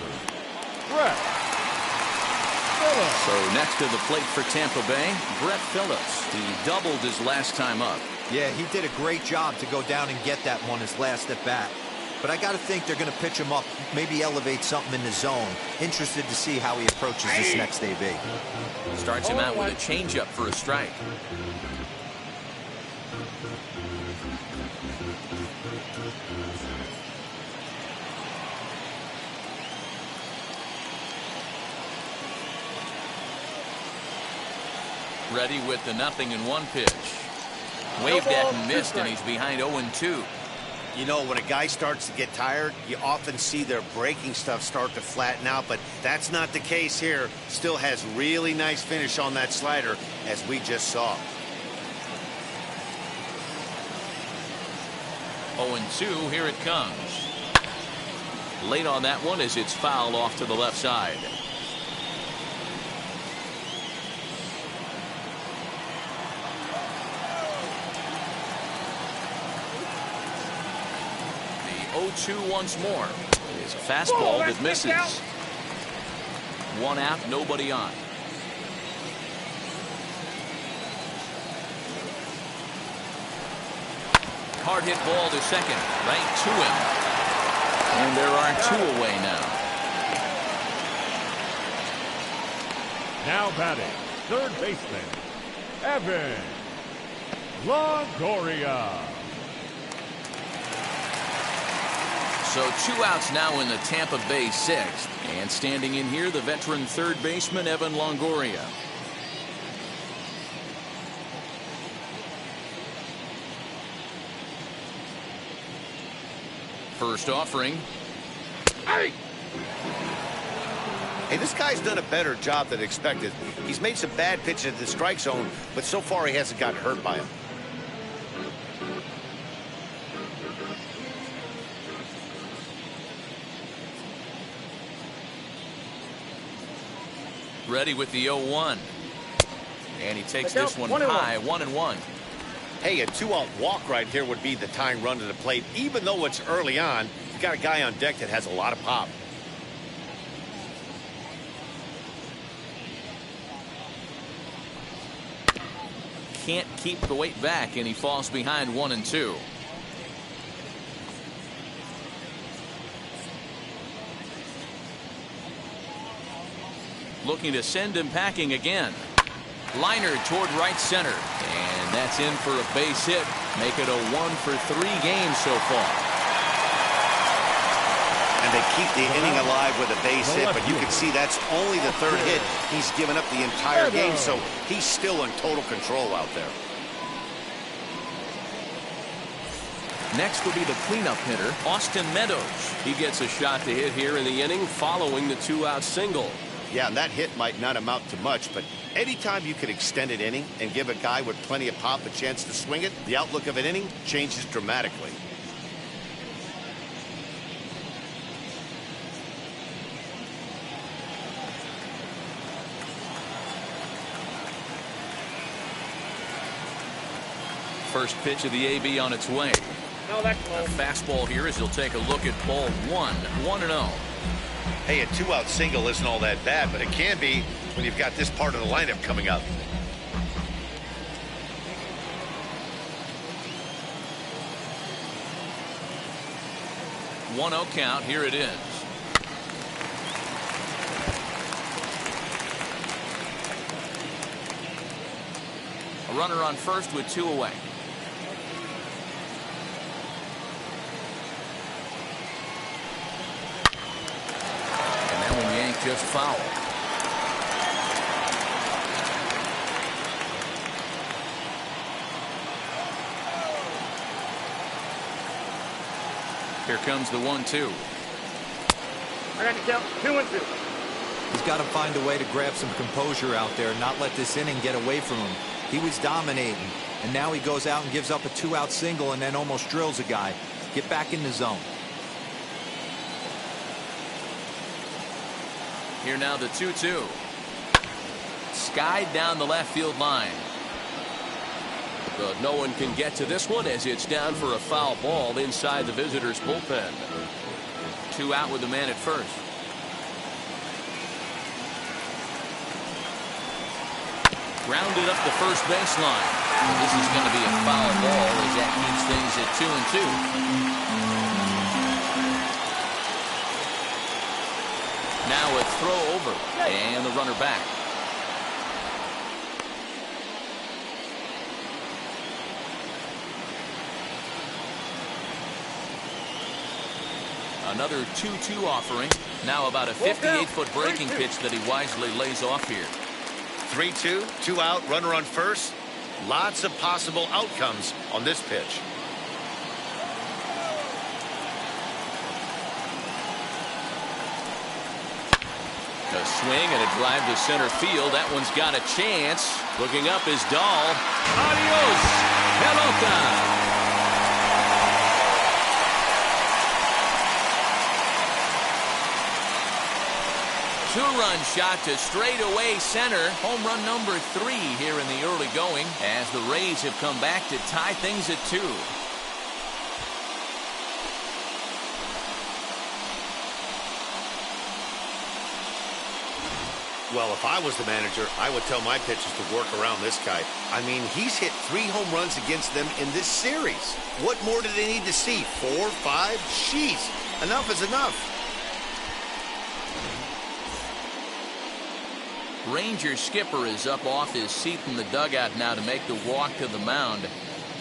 S1: So next to the plate for Tampa Bay, Brett Phillips. He doubled his last time up.
S2: Yeah, he did a great job to go down and get that one his last at bat. But I got to think they're going to pitch him up, maybe elevate something in the zone. Interested to see how he approaches this next AB.
S1: Starts him out with a changeup for a strike. Ready with the 0-1 pitch. Waved at and missed, and he's behind 0-2.
S3: You know, when a guy starts to get tired, you often see their breaking stuff start to flatten out, but that's not the case here. Still has really nice finish on that slider, as we just saw.
S1: 0-2, here it comes. Late on that one as it's fouled off to the left side. The 0-2 once more. It's a fastball that misses. 1 out, nobody on. Hard hit ball to second, right to him. And there are 2 away now.
S6: Now batting, third baseman, Evan Longoria.
S1: So 2 outs now in the Tampa Bay 6th. And standing in here, the veteran third baseman, Evan Longoria. First offering.
S3: Hey, this guy's done a better job than expected. He's made some bad pitches in the strike zone, but so far he hasn't gotten hurt by him.
S1: Ready with the 0-1. And he takes this one high, 1-1.
S3: Hey, a 2-out walk right here would be the tying run to the plate. Even though it's early on, you got a guy on deck that has a lot of pop.
S1: Can't keep the weight back, and he falls behind 1-2. Looking to send him packing again. Liner toward right center. And that's in for a base hit. Make it a 1 for 3 games so far.
S3: And they keep the inning alive with a base hit, but you can see that's only the third hit he's given up the entire game, so he's still in total control out there.
S1: Next will be the cleanup hitter, Austin Meadows.
S8: He gets a shot to hit here in the inning following the two-out single.
S3: Yeah, and that hit might not amount to much, but anytime you can extend an inning and give a guy with plenty of pop a chance to swing it, the outlook of an inning changes dramatically.
S1: First pitch of the AB on its way.
S5: No, that's low.
S1: A fastball here as he'll take a look at ball one. 1-0.
S3: Hey, a two-out single isn't all that bad, but it can be when you've got this part of the lineup coming up.
S1: One 1-0 count. Here it is. A runner on first with 2 away. And that one yanked just foul. Here comes the 1-2.
S5: I got to count 2-2.
S2: He's got to find a way to grab some composure out there and not let this inning get away from him. He was dominating, and now he goes out and gives up a 2-out single and then almost drills a guy. Get back in the zone.
S1: Here now the 2-2. Skied down the left field line.
S8: But no one can get to this one as it's down for a foul ball inside the visitors' bullpen.
S1: 2 out with the man at first. Grounded up the first baseline. This is going to be a foul ball as that keeps things at 2-2. Now a throw over and the runner back. Another 2-2 offering. Now about a 58-foot breaking pitch that he wisely lays off here.
S3: 3-2, 2 out, runner on first. Lots of possible outcomes on this pitch.
S1: A swing and a drive to center field. That one's got a chance. Looking up is Dahl. Adios, pelota. Two-run shot to straightaway center. Home run number 3 here in the early going as the Rays have come back to tie things at 2.
S3: Well, if I was the manager, I would tell my pitchers to work around this guy. I mean, he's hit 3 home runs against them in this series. What more do they need to see? 4, 5? Jeez, enough is enough.
S1: Rangers skipper is up off his seat in the dugout now to make the walk to the mound.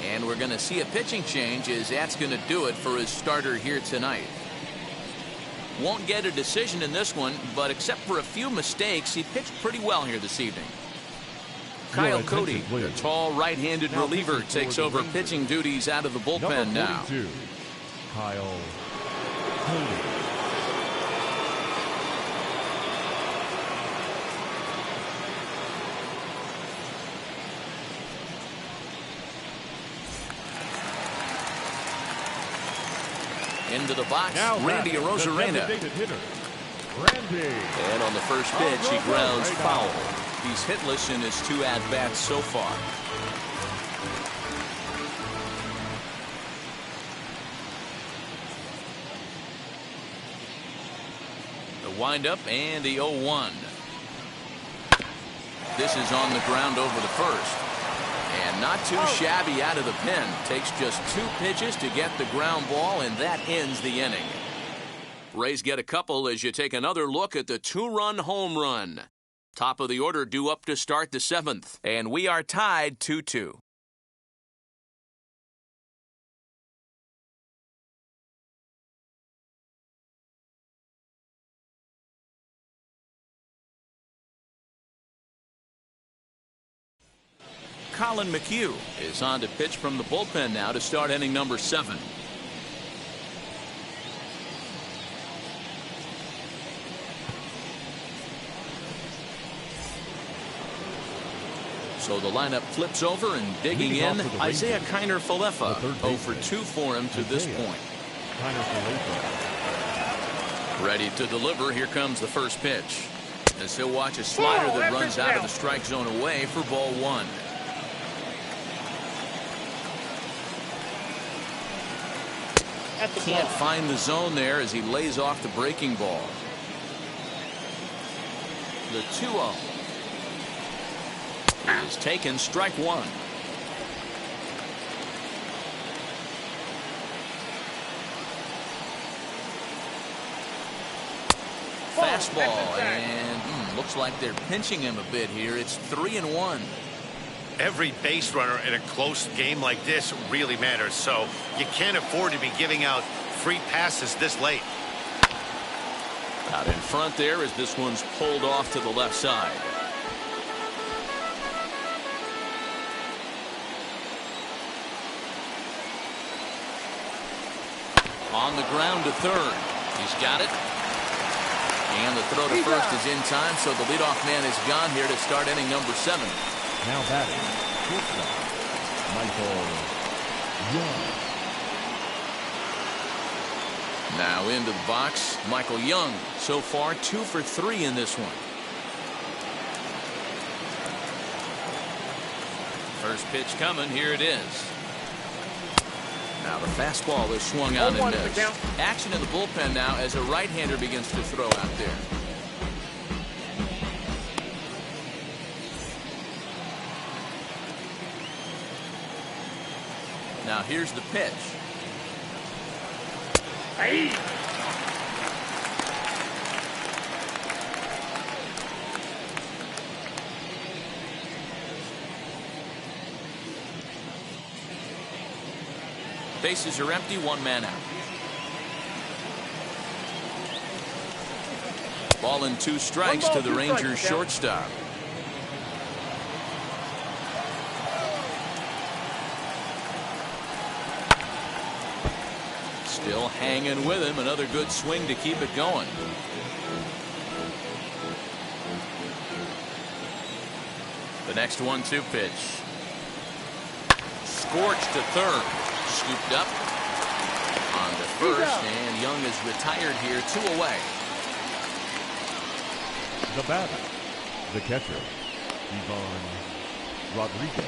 S1: And we're going to see a pitching change as that's going to do it for his starter here tonight. Won't get a decision in this one, but except for a few mistakes, he pitched pretty well here this evening. Kyle Cody, the tall right-handed reliever, takes over pitching duties out of the bullpen now.
S6: Kyle Cody.
S1: Into the box, Randy Arozarena. And on the first pitch, he grounds foul. He's hitless in his 2 at-bats so far. The windup and the 0-1. This is on the ground over the first. And not too shabby out of the pen. Takes just 2 pitches to get the ground ball, and that ends the inning. Rays get a couple as you take another look at the 2-run home run. Top of the order due up to start the 7th. And we are tied 2-2. Colin McHugh is on to pitch from the bullpen now to start inning number 7. So the lineup flips over, and digging in, Isaiah Phillips. 0 for 2 for him to this point. Ready to deliver. Here comes the first pitch. As he'll watch a slider that runs out of the strike zone away for ball 1. Can't find the zone there as he lays off the breaking ball. The 2-0 is taken, strike 1. Fastball, and looks like they're pinching him a bit here. It's 3-1.
S3: Every base runner in a close game like this really matters, so you can't afford to be giving out free passes this late.
S1: Out in front there as this one's pulled off to the left side. On the ground to third. He's got it. And the throw to first is in time, so the leadoff man is gone here to start inning number 7.
S6: Now batting, shortstop, Michael Young.
S1: Now into the box, Michael Young. So far, 2 for 3 in this one. First pitch coming. Here it is. Now the fastball is swung out and missed. Action in the bullpen now as a right-hander begins to throw out there. Now here's the pitch.
S5: Hey.
S1: Bases are empty, 1 man out. Ball and 2 strikes to the Rangers shortstop. Still hanging with him. Another good swing to keep it going. The next 1-2 pitch. Scorched to third. Scooped up on the first, and Young is retired here, 2 away.
S6: The batter, the catcher, Ivan Rodriguez.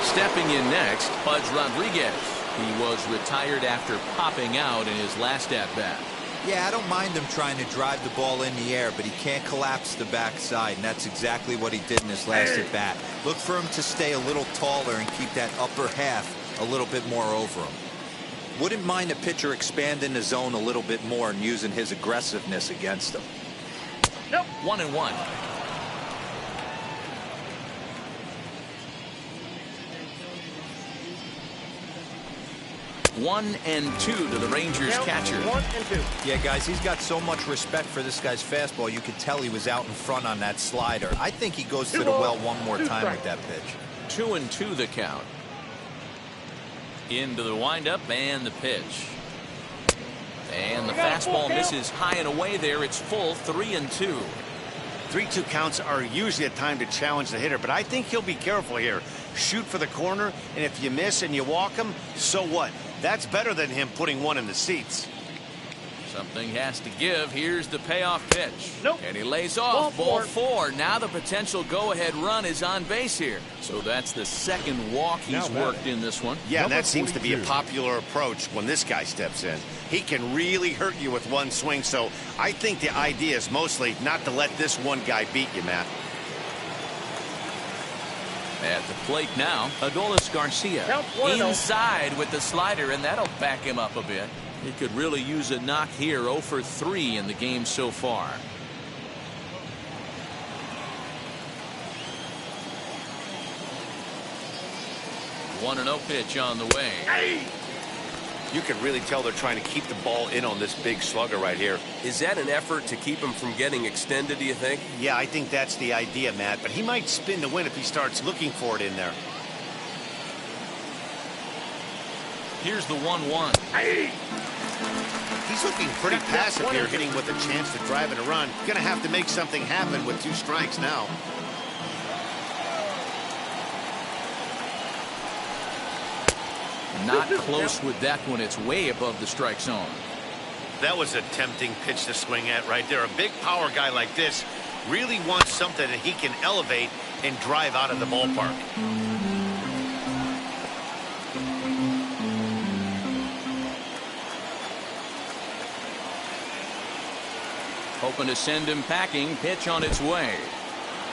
S1: Stepping in next, Pudge Rodriguez. He was retired after popping out in his last at-bat.
S2: Yeah, I don't mind him trying to drive the ball in the air, but he can't collapse the backside, and that's exactly what he did in his last at-bat. Look for him to stay a little taller and keep that upper half a little bit more over him. Wouldn't mind a pitcher expanding the zone a little bit more and using his aggressiveness against him.
S1: Nope. 1-1. One and 2 to the Rangers catcher.
S5: 1 and 2.
S2: Yeah, guys, he's got so much respect for this guy's fastball. You could tell he was out in front on that slider. I think he goes to the well one more time with that pitch.
S1: 2-2 the count. Into the windup and the pitch. And the fastball misses high and away there. It's full, 3-2.
S3: 3-2 counts are usually a time to challenge the hitter, but I think he'll be careful here. Shoot for the corner, and if you miss and you walk him, so what? That's better than him putting one in the seats.
S1: Something has to give. Here's the payoff pitch.
S5: Nope.
S1: And he lays off. Ball 4. Now the potential go-ahead run is on base here. So that's the second walk he's worked in this one.
S3: Yeah, that seems to be a popular approach when this guy steps in. He can really hurt you with one swing, so I think the idea is mostly not to let this one guy beat you, Matt.
S1: At the plate now, Adolis Garcia inside with the slider, and that'll back him up a bit. He could really use a knock here. 0 for 3 in the game so far. The 1-0 pitch on the way.
S3: You can really tell they're trying to keep the ball in on this big slugger right here.
S8: Is that an effort to keep him from getting extended, do you think?
S3: Yeah, I think that's the idea, Matt. But he might spin to win if he starts looking for it in there.
S1: Here's the 1-1.
S3: He's looking pretty passive here, hitting with a chance to drive and a run. Gonna have to make something happen with 2 strikes now.
S1: Not close with that one. It's way above the strike zone.
S3: That was a tempting pitch to swing at right there. A big power guy like this really wants something that he can elevate and drive out of the ballpark.
S1: Hoping to send him packing. Pitch on its way.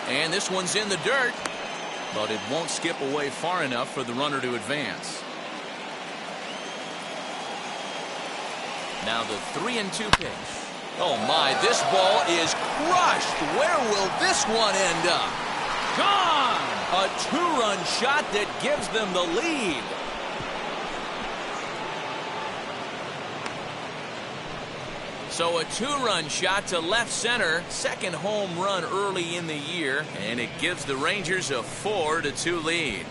S1: And this one's in the dirt. But it won't skip away far enough for the runner to advance. Now the 3-2 pitch. Oh my, this ball is crushed. Where will this one end up? Gone! A 2-run shot that gives them the lead. So a 2-run shot to left center. Second home run early in the year. And it gives the Rangers a 4-2 lead.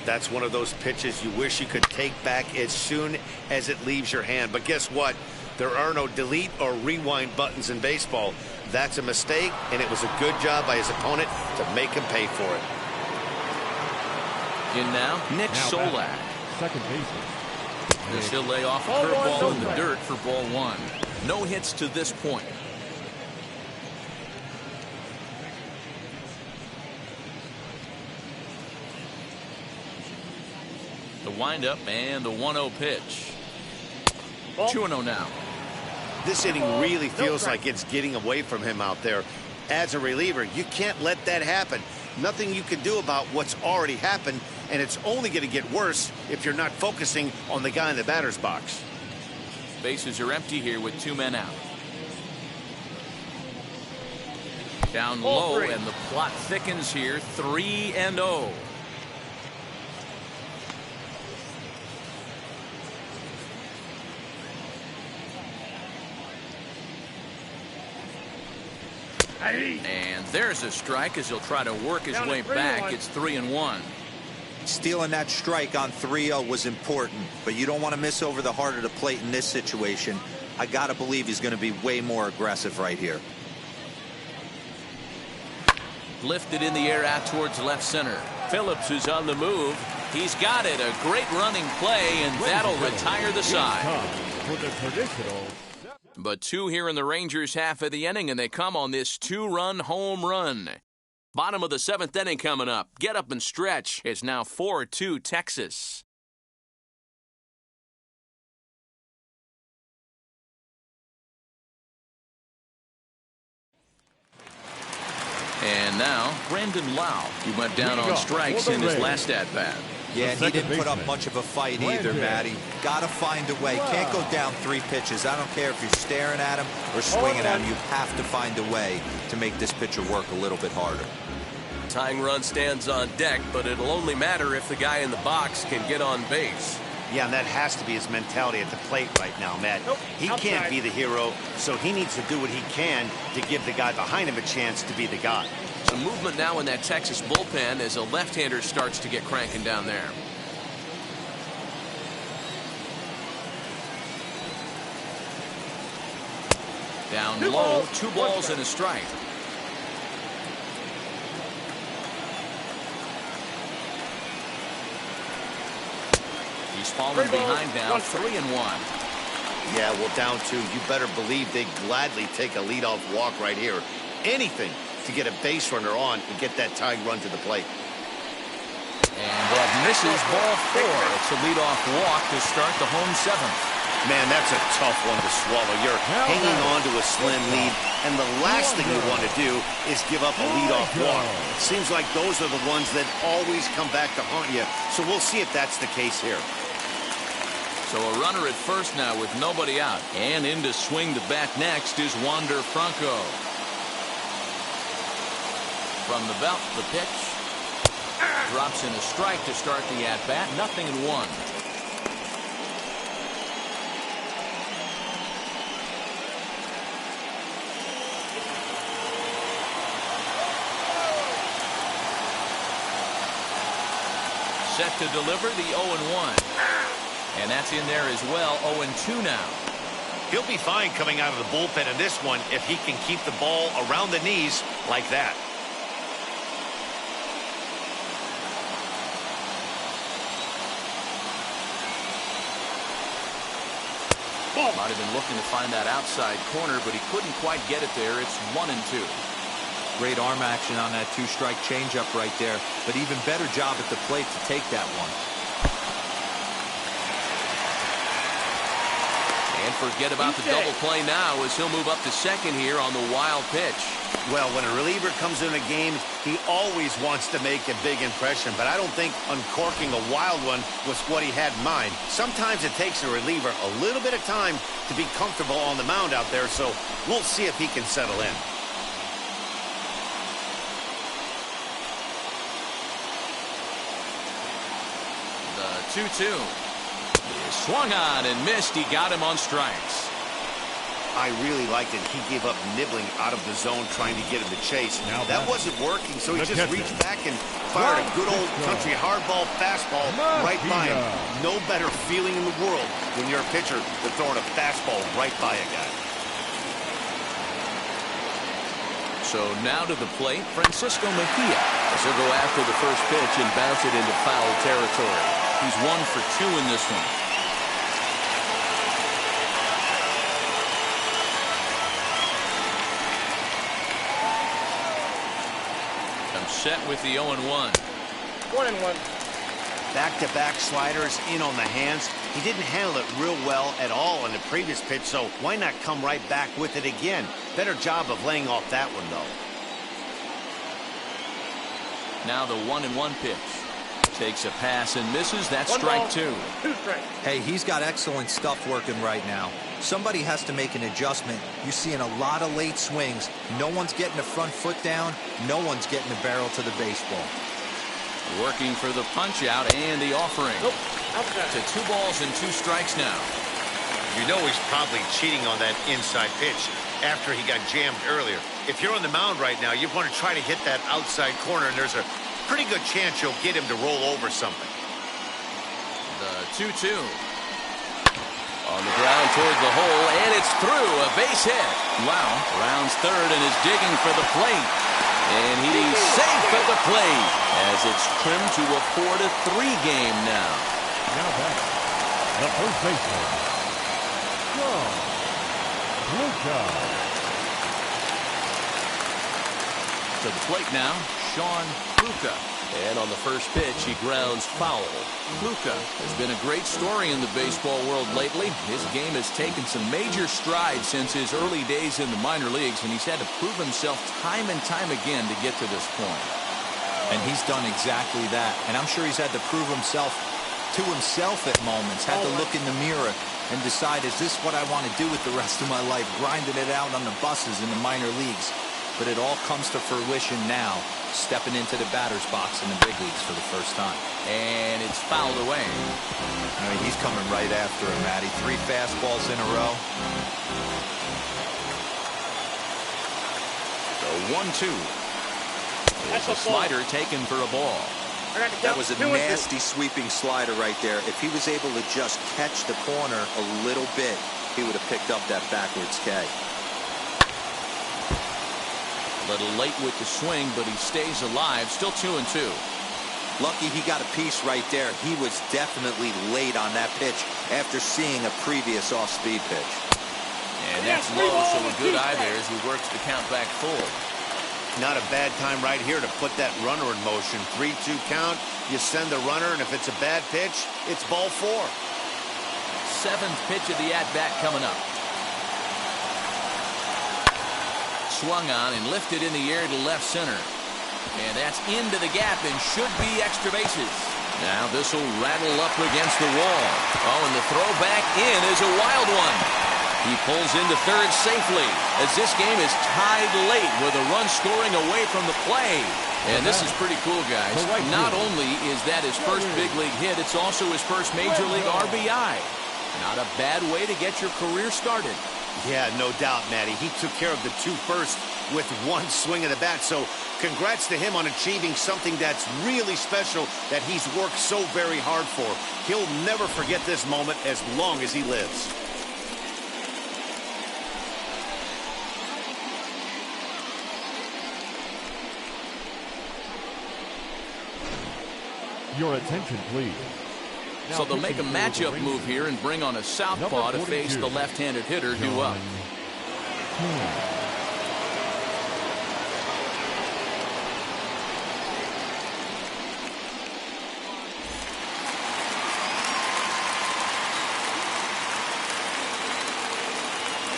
S3: That's one of those pitches you wish you could take back as soon as it leaves your hand. But guess what? There are no delete or rewind buttons in baseball. That's a mistake, and it was a good job by his opponent to make him pay for it.
S1: In now, Nick Solak.
S6: Second baseman.
S1: This he'll lay off a curveball in the dirt for ball 1. No hits to this point. The windup and the 1-0 pitch. 2-0 now.
S3: This inning really feels like it's getting away from him out there. As a reliever, you can't let that happen. Nothing you can do about what's already happened, and it's only going to get worse if you're not focusing on the guy in the batter's box.
S1: Bases are empty here with 2 men out. Down low, and the plot thickens here. 3-0. And there's a strike as he'll try to work his way back. It's 3-1.
S2: Stealing that strike on 3-0 was important, but you don't want to miss over the heart of the plate in this situation. I got to believe he's going to be way more aggressive right here.
S1: Lifted in the air out towards left center. Phillips is on the move. He's got it. A great running play, and that'll retire the side.
S6: For the traditional.
S1: But 2 here in the Rangers' half of the inning, and they come on this 2-run home run. Bottom of the 7th inning coming up. Get up and stretch. It's now 4-2 Texas. And now, Brandon Lau. He went down on strikes in his last at-bat.
S2: Yeah, and he didn't put up much of a fight either, Matty. Got to find a way. Can't go down 3 pitches. I don't care if you're staring at him or swinging at him. You have to find a way to make this pitcher work a little bit harder.
S8: Tying run stands on deck, but it'll only matter if the guy in the box can get on base.
S3: Yeah, and that has to be his mentality at the plate right now, Matt. He can't be the hero, so he needs to do what he can to give the guy behind him a chance to be the guy.
S1: Some movement now in that Texas bullpen as a left-hander starts to get cranking down there. Down low, 2 balls and a strike. He's fallen behind now, 3-1.
S3: Yeah, well, down 2. You better believe they gladly take a leadoff walk right here. Anything to get a base runner on and get that tying run to the plate.
S1: And that misses ball 4. It's a leadoff walk to start the home 7th.
S3: Man, that's a tough one to swallow. You're hanging on to a slim lead, and the last thing you want to do is give up a leadoff walk. Seems like those are the ones that always come back to haunt you. So we'll see if that's the case here.
S1: So a runner at first now with nobody out. And in to swing the bat next is Wander Franco. From the belt, the pitch. Drops in a strike to start the at-bat. 0-1. Set to deliver the 0-1. And that's in there as well. 0-2 now.
S3: He'll be fine coming out of the bullpen in this one if he can keep the ball around the knees like that.
S1: Might have been looking to find that outside corner, but he couldn't quite get it there. It's 1-2.
S2: Great arm action on that two-strike changeup right there, but even better job at the plate to take that one.
S1: And forget about the double play now as he'll move up to second here on the wild pitch.
S3: Well, when a reliever comes in a game, he always wants to make a big impression, but I don't think uncorking a wild one was what he had in mind. Sometimes it takes a reliever a little bit of time to be comfortable on the mound out there, so we'll see if he can settle in.
S1: The 2-2. He swung on and missed. He got him on strikes.
S3: I really liked it. He gave up nibbling out of the zone trying to get him to chase. That wasn't working, so he just reached back and fired a good old country hardball fastball right by him. No better feeling in the world when you're a pitcher than throwing a fastball right by a guy.
S1: So now to the plate, Francisco Mejia, as he'll go after the first pitch and bounce it into foul territory. He's 1 for 2 in this one. Set with the 0-1.
S5: 1-1.
S3: Back-to-back sliders in on the hands. He didn't handle it real well at all on the previous pitch, so why not come right back with it again? Better job of laying off that one, though.
S1: Now the 1-1 pitch. Takes a pass and misses. That's strike 2.
S5: 2 strikes.
S2: Hey, he's got excellent stuff working right now. Somebody has to make an adjustment. You're seeing a lot of late swings. No one's getting the front foot down. No one's getting the barrel to the baseball.
S1: Working for the punch out and the offering. To 2 balls and 2 strikes now.
S3: You know he's probably cheating on that inside pitch after he got jammed earlier. If you're on the mound right now, you want to try to hit that outside corner, and there's a pretty good chance you'll get him to roll over something.
S1: The 2-2. On the ground toward the hole, and it's through. A base hit. Wow. Rounds third and is digging for the plate. And he's safe at the plate as it's trimmed to a 4-3 game now.
S6: Now back, the first baseman, John Luca.
S1: To the plate now, Sean Luca. And on the first pitch, he grounds foul. Luca has been a great story in the baseball world lately. His game has taken some major strides since his early days in the minor leagues, and he's had to prove himself time and time again to get to this point.
S2: And he's done exactly that. And I'm sure he's had to prove himself to himself at moments, had to look in the mirror and decide, is this what I want to do with the rest of my life, grinding it out on the buses in the minor leagues. But it all comes to fruition now, stepping into the batter's box in the big leagues for the first time.
S1: And it's fouled away.
S2: I mean, he's coming right after him, Matty. 3 fastballs in a row.
S1: The 1-2. There's a slider taken for a ball.
S2: That was a nasty sweeping slider right there. If he was able to just catch the corner a little bit, he would have picked up that backwards K.
S1: A little late with the swing, but he stays alive. Still 2-2.
S2: Lucky he got a piece right there. He was definitely late on that pitch after seeing a previous off-speed pitch.
S1: And that's low, so a good eye there as he works the count back full.
S3: Not a bad time right here to put that runner in motion. 3-2 count. You send the runner, and if it's a bad pitch, it's ball 4.
S1: 7th pitch of the at-bat coming up. Swung on and lifted in the air to left center. And that's into the gap and should be extra bases. Now this will rattle up against the wall. Oh, and the throw back in is a wild one. He pulls into third safely as this game is tied late with a run scoring away from the play. And this is pretty cool, guys. Not only is that his first big league hit, it's also his first major league RBI. Not a bad way to get your career started.
S3: Yeah, no doubt, Matty. He took care of the two first with one swing of the bat. So congrats to him on achieving something that's really special that he's worked so very hard for. He'll never forget this moment as long as he lives.
S6: Your attention, please.
S1: So they'll make a matchup move here and bring on a southpaw to face the left-handed hitter due up.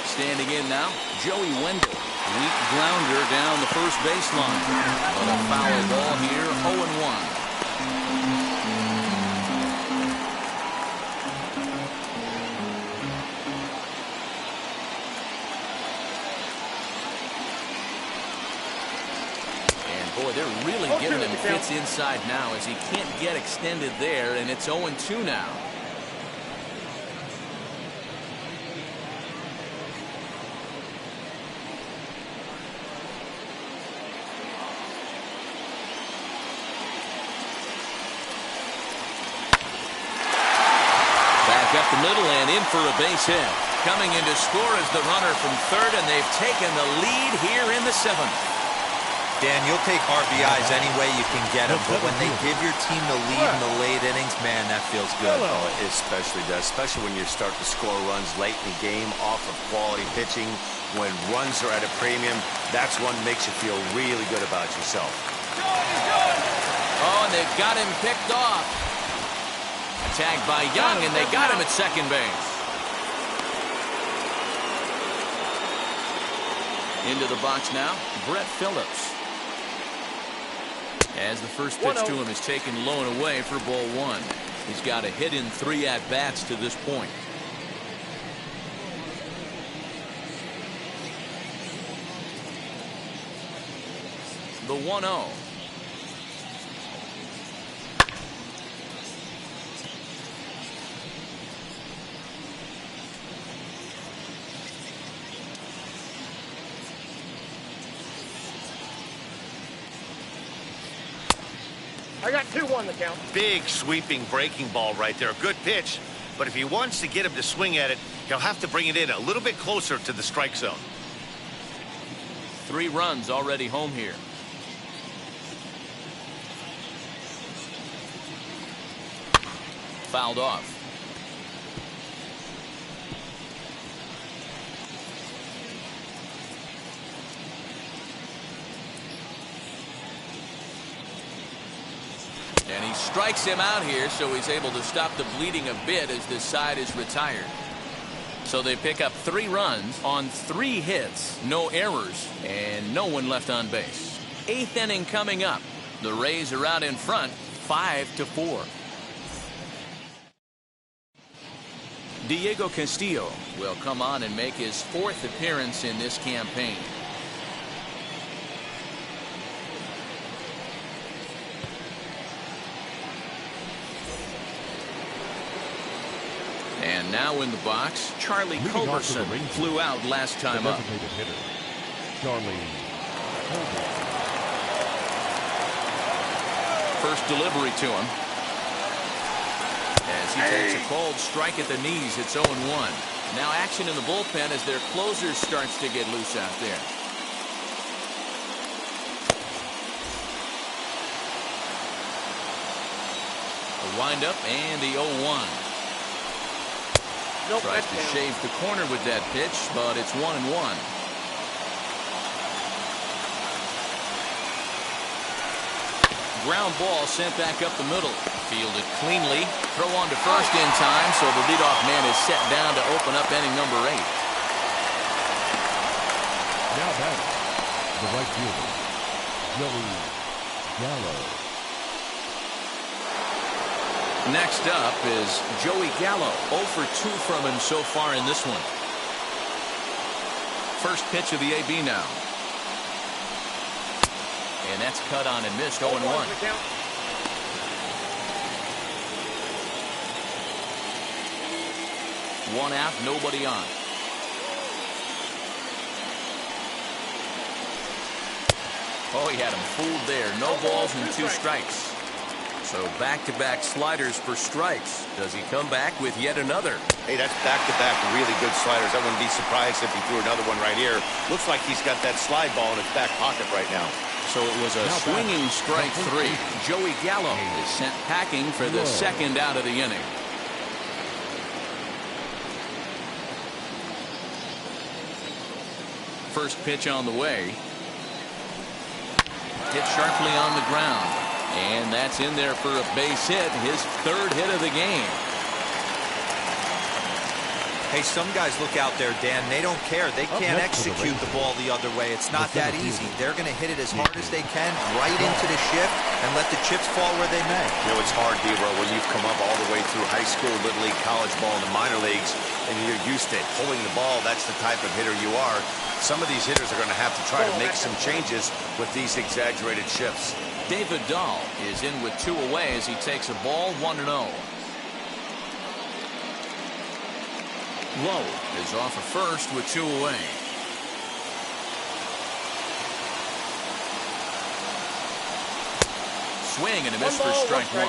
S1: Standing in now, Joey Wendell. Weak grounder down the first baseline. But a foul ball here, 0-1. Boy, they're really giving him fits inside now as he can't get extended there, and it's 0-2 now. Back up the middle and in for a base hit. Coming in to score is the runner from third, and they've taken the lead here in the seventh.
S2: Dan, you'll take RBIs any way you can get them, but when they give your team the lead in the late innings, man, that feels good.
S4: Oh, it especially does, especially when you start to score runs late in the game off of quality pitching. When runs are at a premium, that's what makes you feel really good about yourself.
S1: Oh, and they've got him picked off. Tagged by Young, and they got him at second base. Into the box now, Brett Phillips. As the first pitch to him is taken low and away for ball one. He's got a hit in 3 at-bats to this point. The 1-0.
S5: I got 2-1 the count.
S3: Big sweeping breaking ball right there. Good pitch. But if he wants to get him to swing at it, he'll have to bring it in a little bit closer to the strike zone.
S1: 3 runs already home here. Fouled off. And he strikes him out here, so he's able to stop the bleeding a bit as this side is retired. So they pick up 3 runs on 3 hits, no errors, and no one left on base. 8th inning coming up. The Rays are out in front, 5-4. Diego Castillo will come on and make his 4th appearance in this campaign. And now in the box, Charlie Culberson flew out last time up. First delivery to him. As he takes a cold strike at the knees, it's 0-1. Now action in the bullpen as their closer starts to get loose out there. A windup and the 0-1. Tries to shave the corner with that pitch, but it's 1-1. Ground ball sent back up the middle. Fielded cleanly. Throw on to first in time, so the leadoff man is set down to open up inning number 8.
S6: Now back, the right fielder, Joey Gallo.
S1: Next up is Joey Gallo. 0 for 2 from him so far in this one. First pitch of the AB now. And that's cut on and missed. 0-1. One out, nobody on. Oh, he had him fooled there. No balls and 2 strikes. So back-to-back sliders for strikes. Does he come back with yet another?
S3: Hey, that's back-to-back really good sliders. I wouldn't be surprised if he threw another one right here. Looks like he's got that slide ball in his back pocket right now.
S1: So it was a swinging strike 3. Joey Gallo is sent packing for the second out of the inning. First pitch on the way. Hit sharply on the ground. And that's in there for a base hit. His 3rd hit of the game.
S2: Hey, some guys look out there, Dan. They don't care. They can't execute the ball the other way. It's not that easy. They're going to hit it as hard as they can, right into the shift, and let the chips fall where they may.
S4: You know, it's hard, D-Row, when you've come up all the way through high school, little league, college ball, and the minor leagues, and you're used to pulling the ball. That's the type of hitter you are. Some of these hitters are going to have to try to make some changes with these exaggerated shifts.
S1: David Dahl is in with 2 away as he takes a ball 1-0. Lowe is off of first with 2 away. Swing and a miss for strike 1.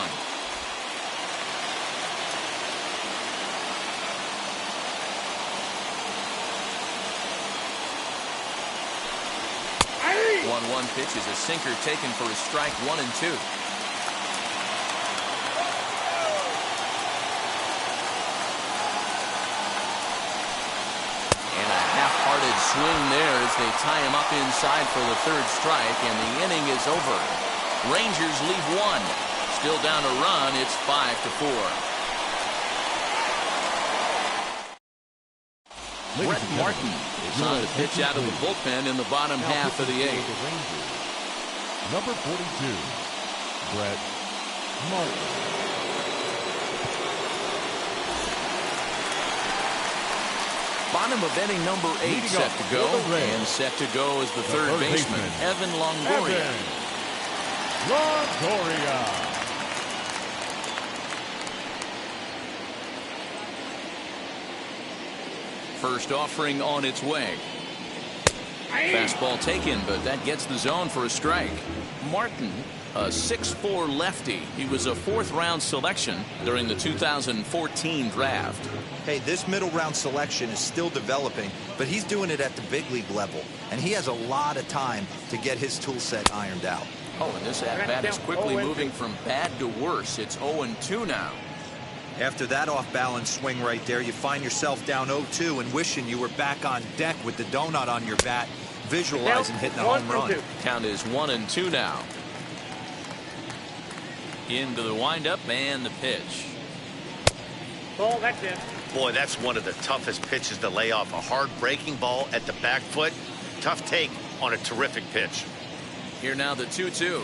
S1: One pitch is a sinker taken for a strike 1 and 2. Half-hearted swing there as they tie him up inside for the 3rd strike, and the inning is over. Rangers leave 1. Still down a run. It's 5-4. Brett Martin is on to pitch out of the bullpen in the bottom half of the 8th.
S6: Number 42, Brett Martin.
S1: Bottom of inning number 8 set to go, and set to go is the third baseman, Evan Longoria. First offering on its way. Fastball taken, but that gets the zone for a strike. Martin, a 6'4" lefty. He was a 4th-round selection during the 2014 draft.
S2: Hey, this middle-round selection is still developing, but he's doing it at the big league level, and he has a lot of time to get his tool set ironed out.
S1: Oh, and this at-bat is quickly moving from bad to worse. It's 0-2 now.
S2: After that off-balance swing right there, you find yourself down 0-2 and wishing you were back on deck with the donut on your bat, visualizing hitting a home run.
S1: Count is 1-2 now. Into the windup and the pitch.
S5: Ball, that's it.
S3: Boy, that's one of the toughest pitches to lay off. A hard breaking ball at the back foot. Tough take on a terrific pitch.
S1: Here now the 2-2.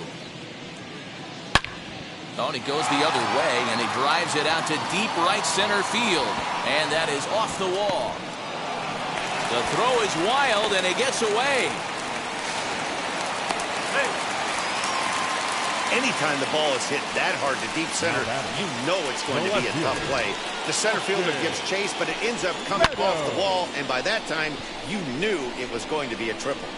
S1: Oh, and he goes the other way, and he drives it out to deep right center field. And that is off the wall. The throw is wild, and it gets away.
S3: Anytime the ball is hit that hard to deep center, you know it's going to be a tough play. The center fielder gives chase, but it ends up coming off the wall, and by that time, you knew it was going to be a triple.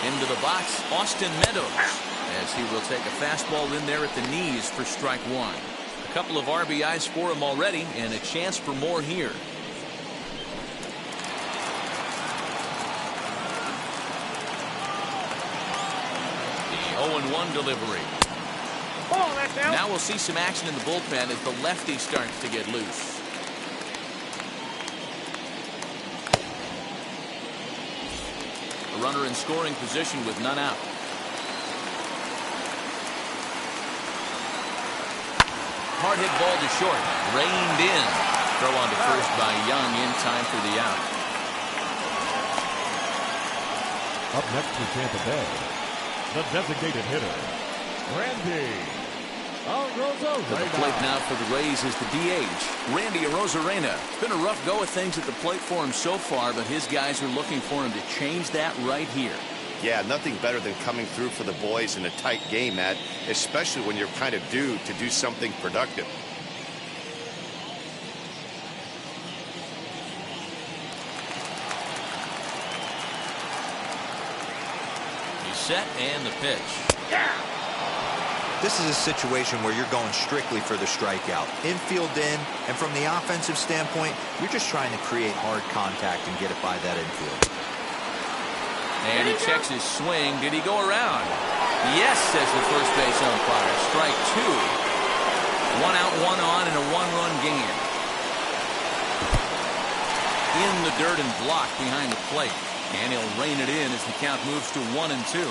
S1: Into the box, Austin Meadows, as he will take a fastball in there at the knees for strike 1. A couple of RBIs for him already, and a chance for more here. The 0-1 delivery.
S5: Ball, that's out.
S1: Now we'll see some action in the bullpen as the lefty starts to get loose. A runner in scoring position with none out. Hard hit ball to short. Reined in. Throw on to first by Young in time for the out.
S6: Up next for Tampa Bay, the designated hitter, Randy Arozarena.
S1: To the plate now for the Rays is the DH, Randy Arozarena. It's been a rough go of things at the plate for him so far, but his guys are looking for him to change that right here.
S3: Yeah, nothing better than coming through for the boys in a tight game, Matt, especially when you're kind of due to do something productive.
S1: He's set and the pitch.
S2: This is a situation where you're going strictly for the strikeout. Infield in, and from the offensive standpoint, you're just trying to create hard contact and get it by that infield.
S1: And he checks his swing. Did he go around? Yes, says the first base umpire. Strike two. 1 out, 1 on, and a 1-run game. In the dirt and blocked behind the plate. And he'll rein it in as the count moves to 1-2.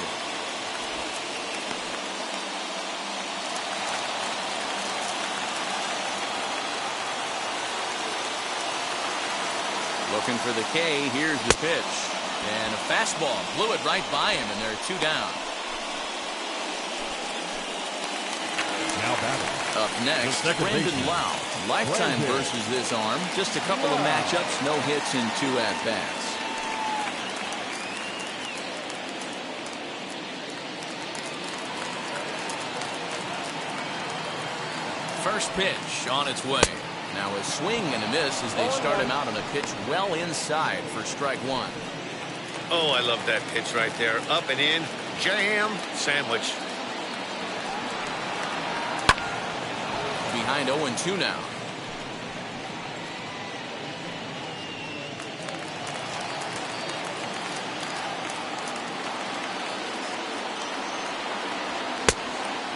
S1: Looking for the K. Here's the pitch. And a fastball blew it right by him, and there are 2 down.
S6: Now batting.
S1: Up next, Brandon Lau. Lifetime versus this arm. Just a couple of matchups, no hits in 2 at-bats. First pitch on its way. Now a swing and a miss as they start him out on a pitch well inside for strike 1.
S3: Oh, I love that pitch right there. Up and in, jam, sandwich.
S1: Behind 0-2 now.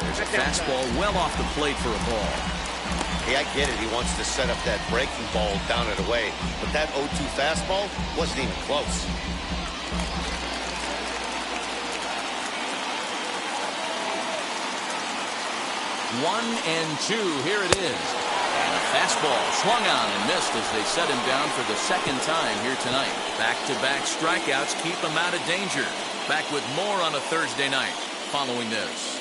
S1: There's a fastball well off the plate for a ball.
S3: Hey, I get it. He wants to set up that breaking ball down and away. But that 0-2 fastball wasn't even close.
S1: One and two. Here it is. And a fastball swung on and missed as they set him down for the second time here tonight. Back-to-back strikeouts keep him out of danger. Back with more on a Thursday night following this.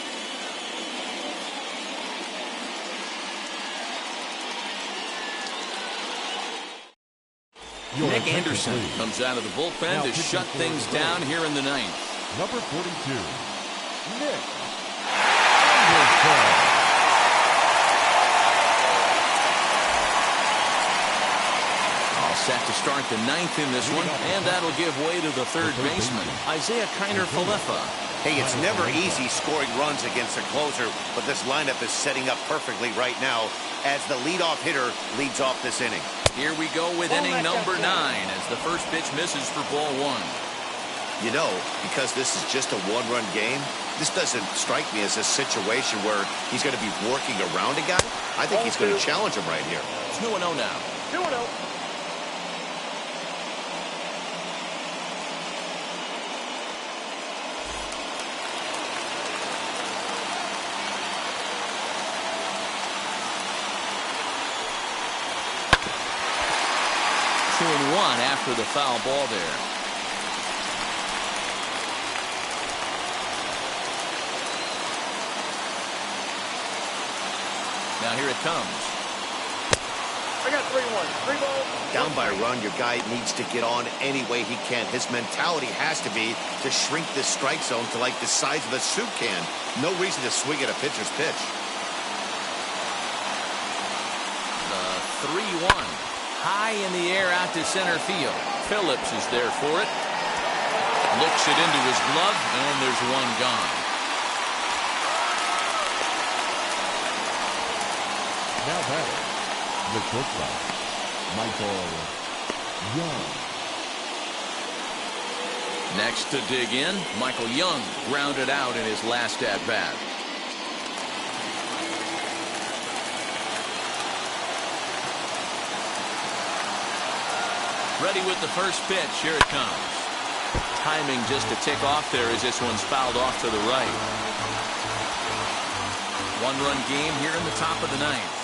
S1: Nick Anderson comes out of the bullpen to shut things down here in the ninth.
S6: Number 42, Nick Anderson.
S1: All set to start the ninth in this one, and that'll give way to the third baseman, Isaiah Phillips.
S3: Hey, it's never easy scoring runs against a closer, but this lineup is setting up perfectly right now as the leadoff hitter leads off this inning.
S1: Here we go with inning number 9 as the first pitch misses for ball 1.
S4: You know, because this is just a 1-run game, this doesn't strike me as a situation where he's going to be working around a guy. I think he's going to challenge him right here.
S1: 2-0 now.
S5: 2-0.
S1: One after the foul ball there. Now here it comes.
S5: I got 3-1. 3 balls.
S3: Down by a run, your guy needs to get on any way he can. His mentality has to be to shrink this strike zone to like the size of a soup can. No reason to swing at a pitcher's pitch.
S1: 3-1. High in the air out to center field. Phillips is there for it. Looks it into his glove, and there's one gone.
S6: Now batting, the shortstop, Michael Young.
S1: Next to dig in, Michael Young grounded out in his last at-bat. Ready with the first pitch. Here it comes. Timing just a tick off there as this one's fouled off to the right. 1-run game here in the top of the ninth.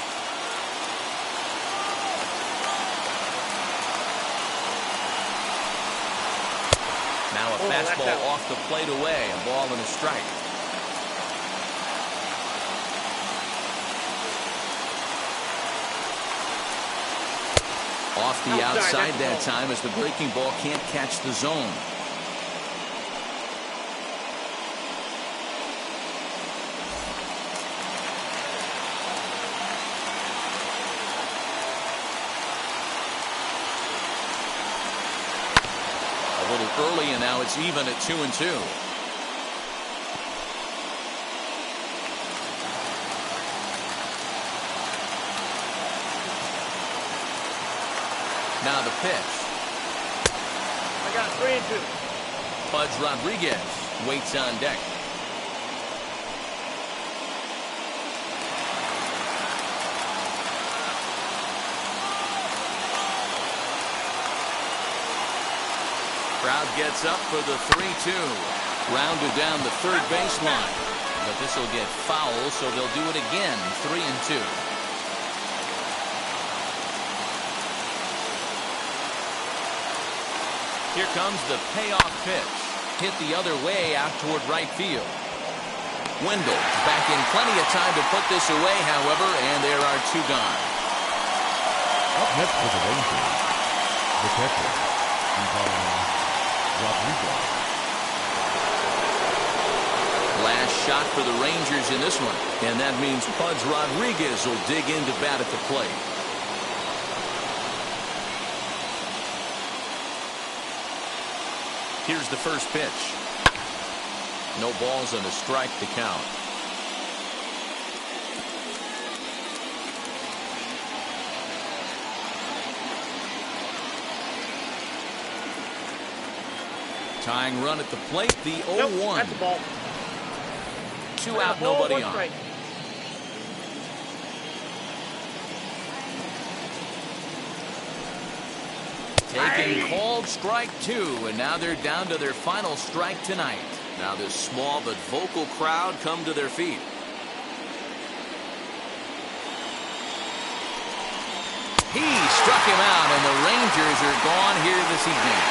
S1: Now a fastball off the plate away. A ball and a strike. Off the outside that time as the breaking ball can't catch the zone. A little early, and now it's even at 2-2. Now the pitch.
S5: I got 3-2.
S1: Pudge Rodriguez waits on deck. Crowd gets up for the 3-2. Rounded down the third baseline. But this will get foul, so they'll do it again. 3-2. Here comes the payoff pitch. Hit the other way out toward right field. Wendell back in plenty of time to put this away, however, and there are two gone.
S6: Up next for the Rangers, the catcher, Rodriguez.
S1: Last shot for the Rangers in this one, and that means Pudge Rodriguez will dig into bat at the plate. Here's the first pitch. No balls and a strike to count. Tying run at the plate, the 0-1.
S5: Nope, that's a ball.
S1: Two out, nobody on.
S5: Strike.
S1: Taking called strike two, and now they're down to their final strike tonight. Now this small but vocal crowd come to their feet. He struck him out, and the Rangers are gone here this evening.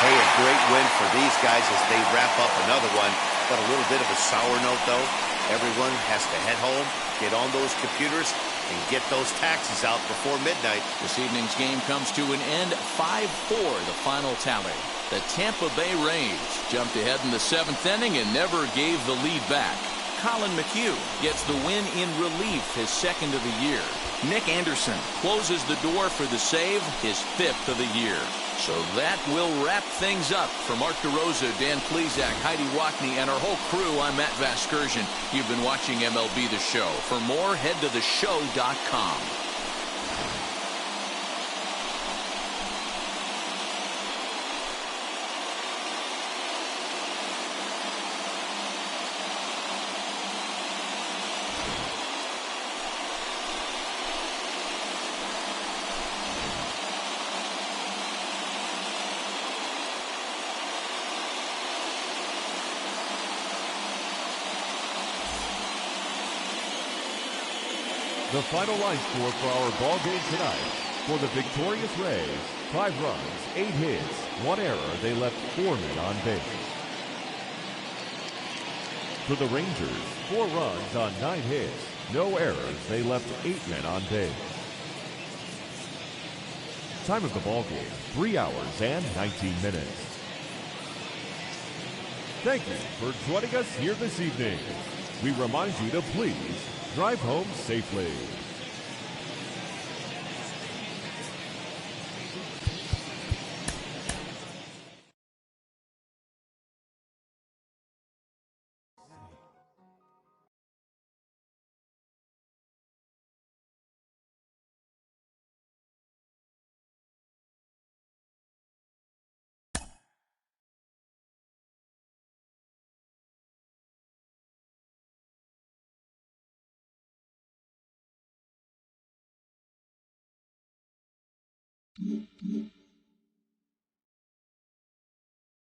S3: Hey, a great win for these guys as they wrap up another one. But a little bit of a sour note, though. Everyone has to head home, get on those computers, and get those taxes out before midnight.
S1: This evening's game comes to an end. 5-4, the final tally. The Tampa Bay Rays jumped ahead in the 7th inning and never gave the lead back. Colin McHugh gets the win in relief, his 2nd of the year. Nick Anderson closes the door for the save, his 5th of the year. So that will wrap things up. For Mark DeRosa, Dan Plesac, Heidi Wackney, and our whole crew, I'm Matt Vasgersian. You've been watching MLB The Show. For more, head to theshow.com.
S6: The final line score for our ball game tonight. For the victorious Rays, 5 runs, 8 hits, 1 error. They left 4 men on base. For the Rangers, 4 runs on 9 hits, no errors. They left 8 men on base. Time of the ball game, 3 hours and 19 minutes. Thank you for joining us here this evening. We remind you to please drive home safely.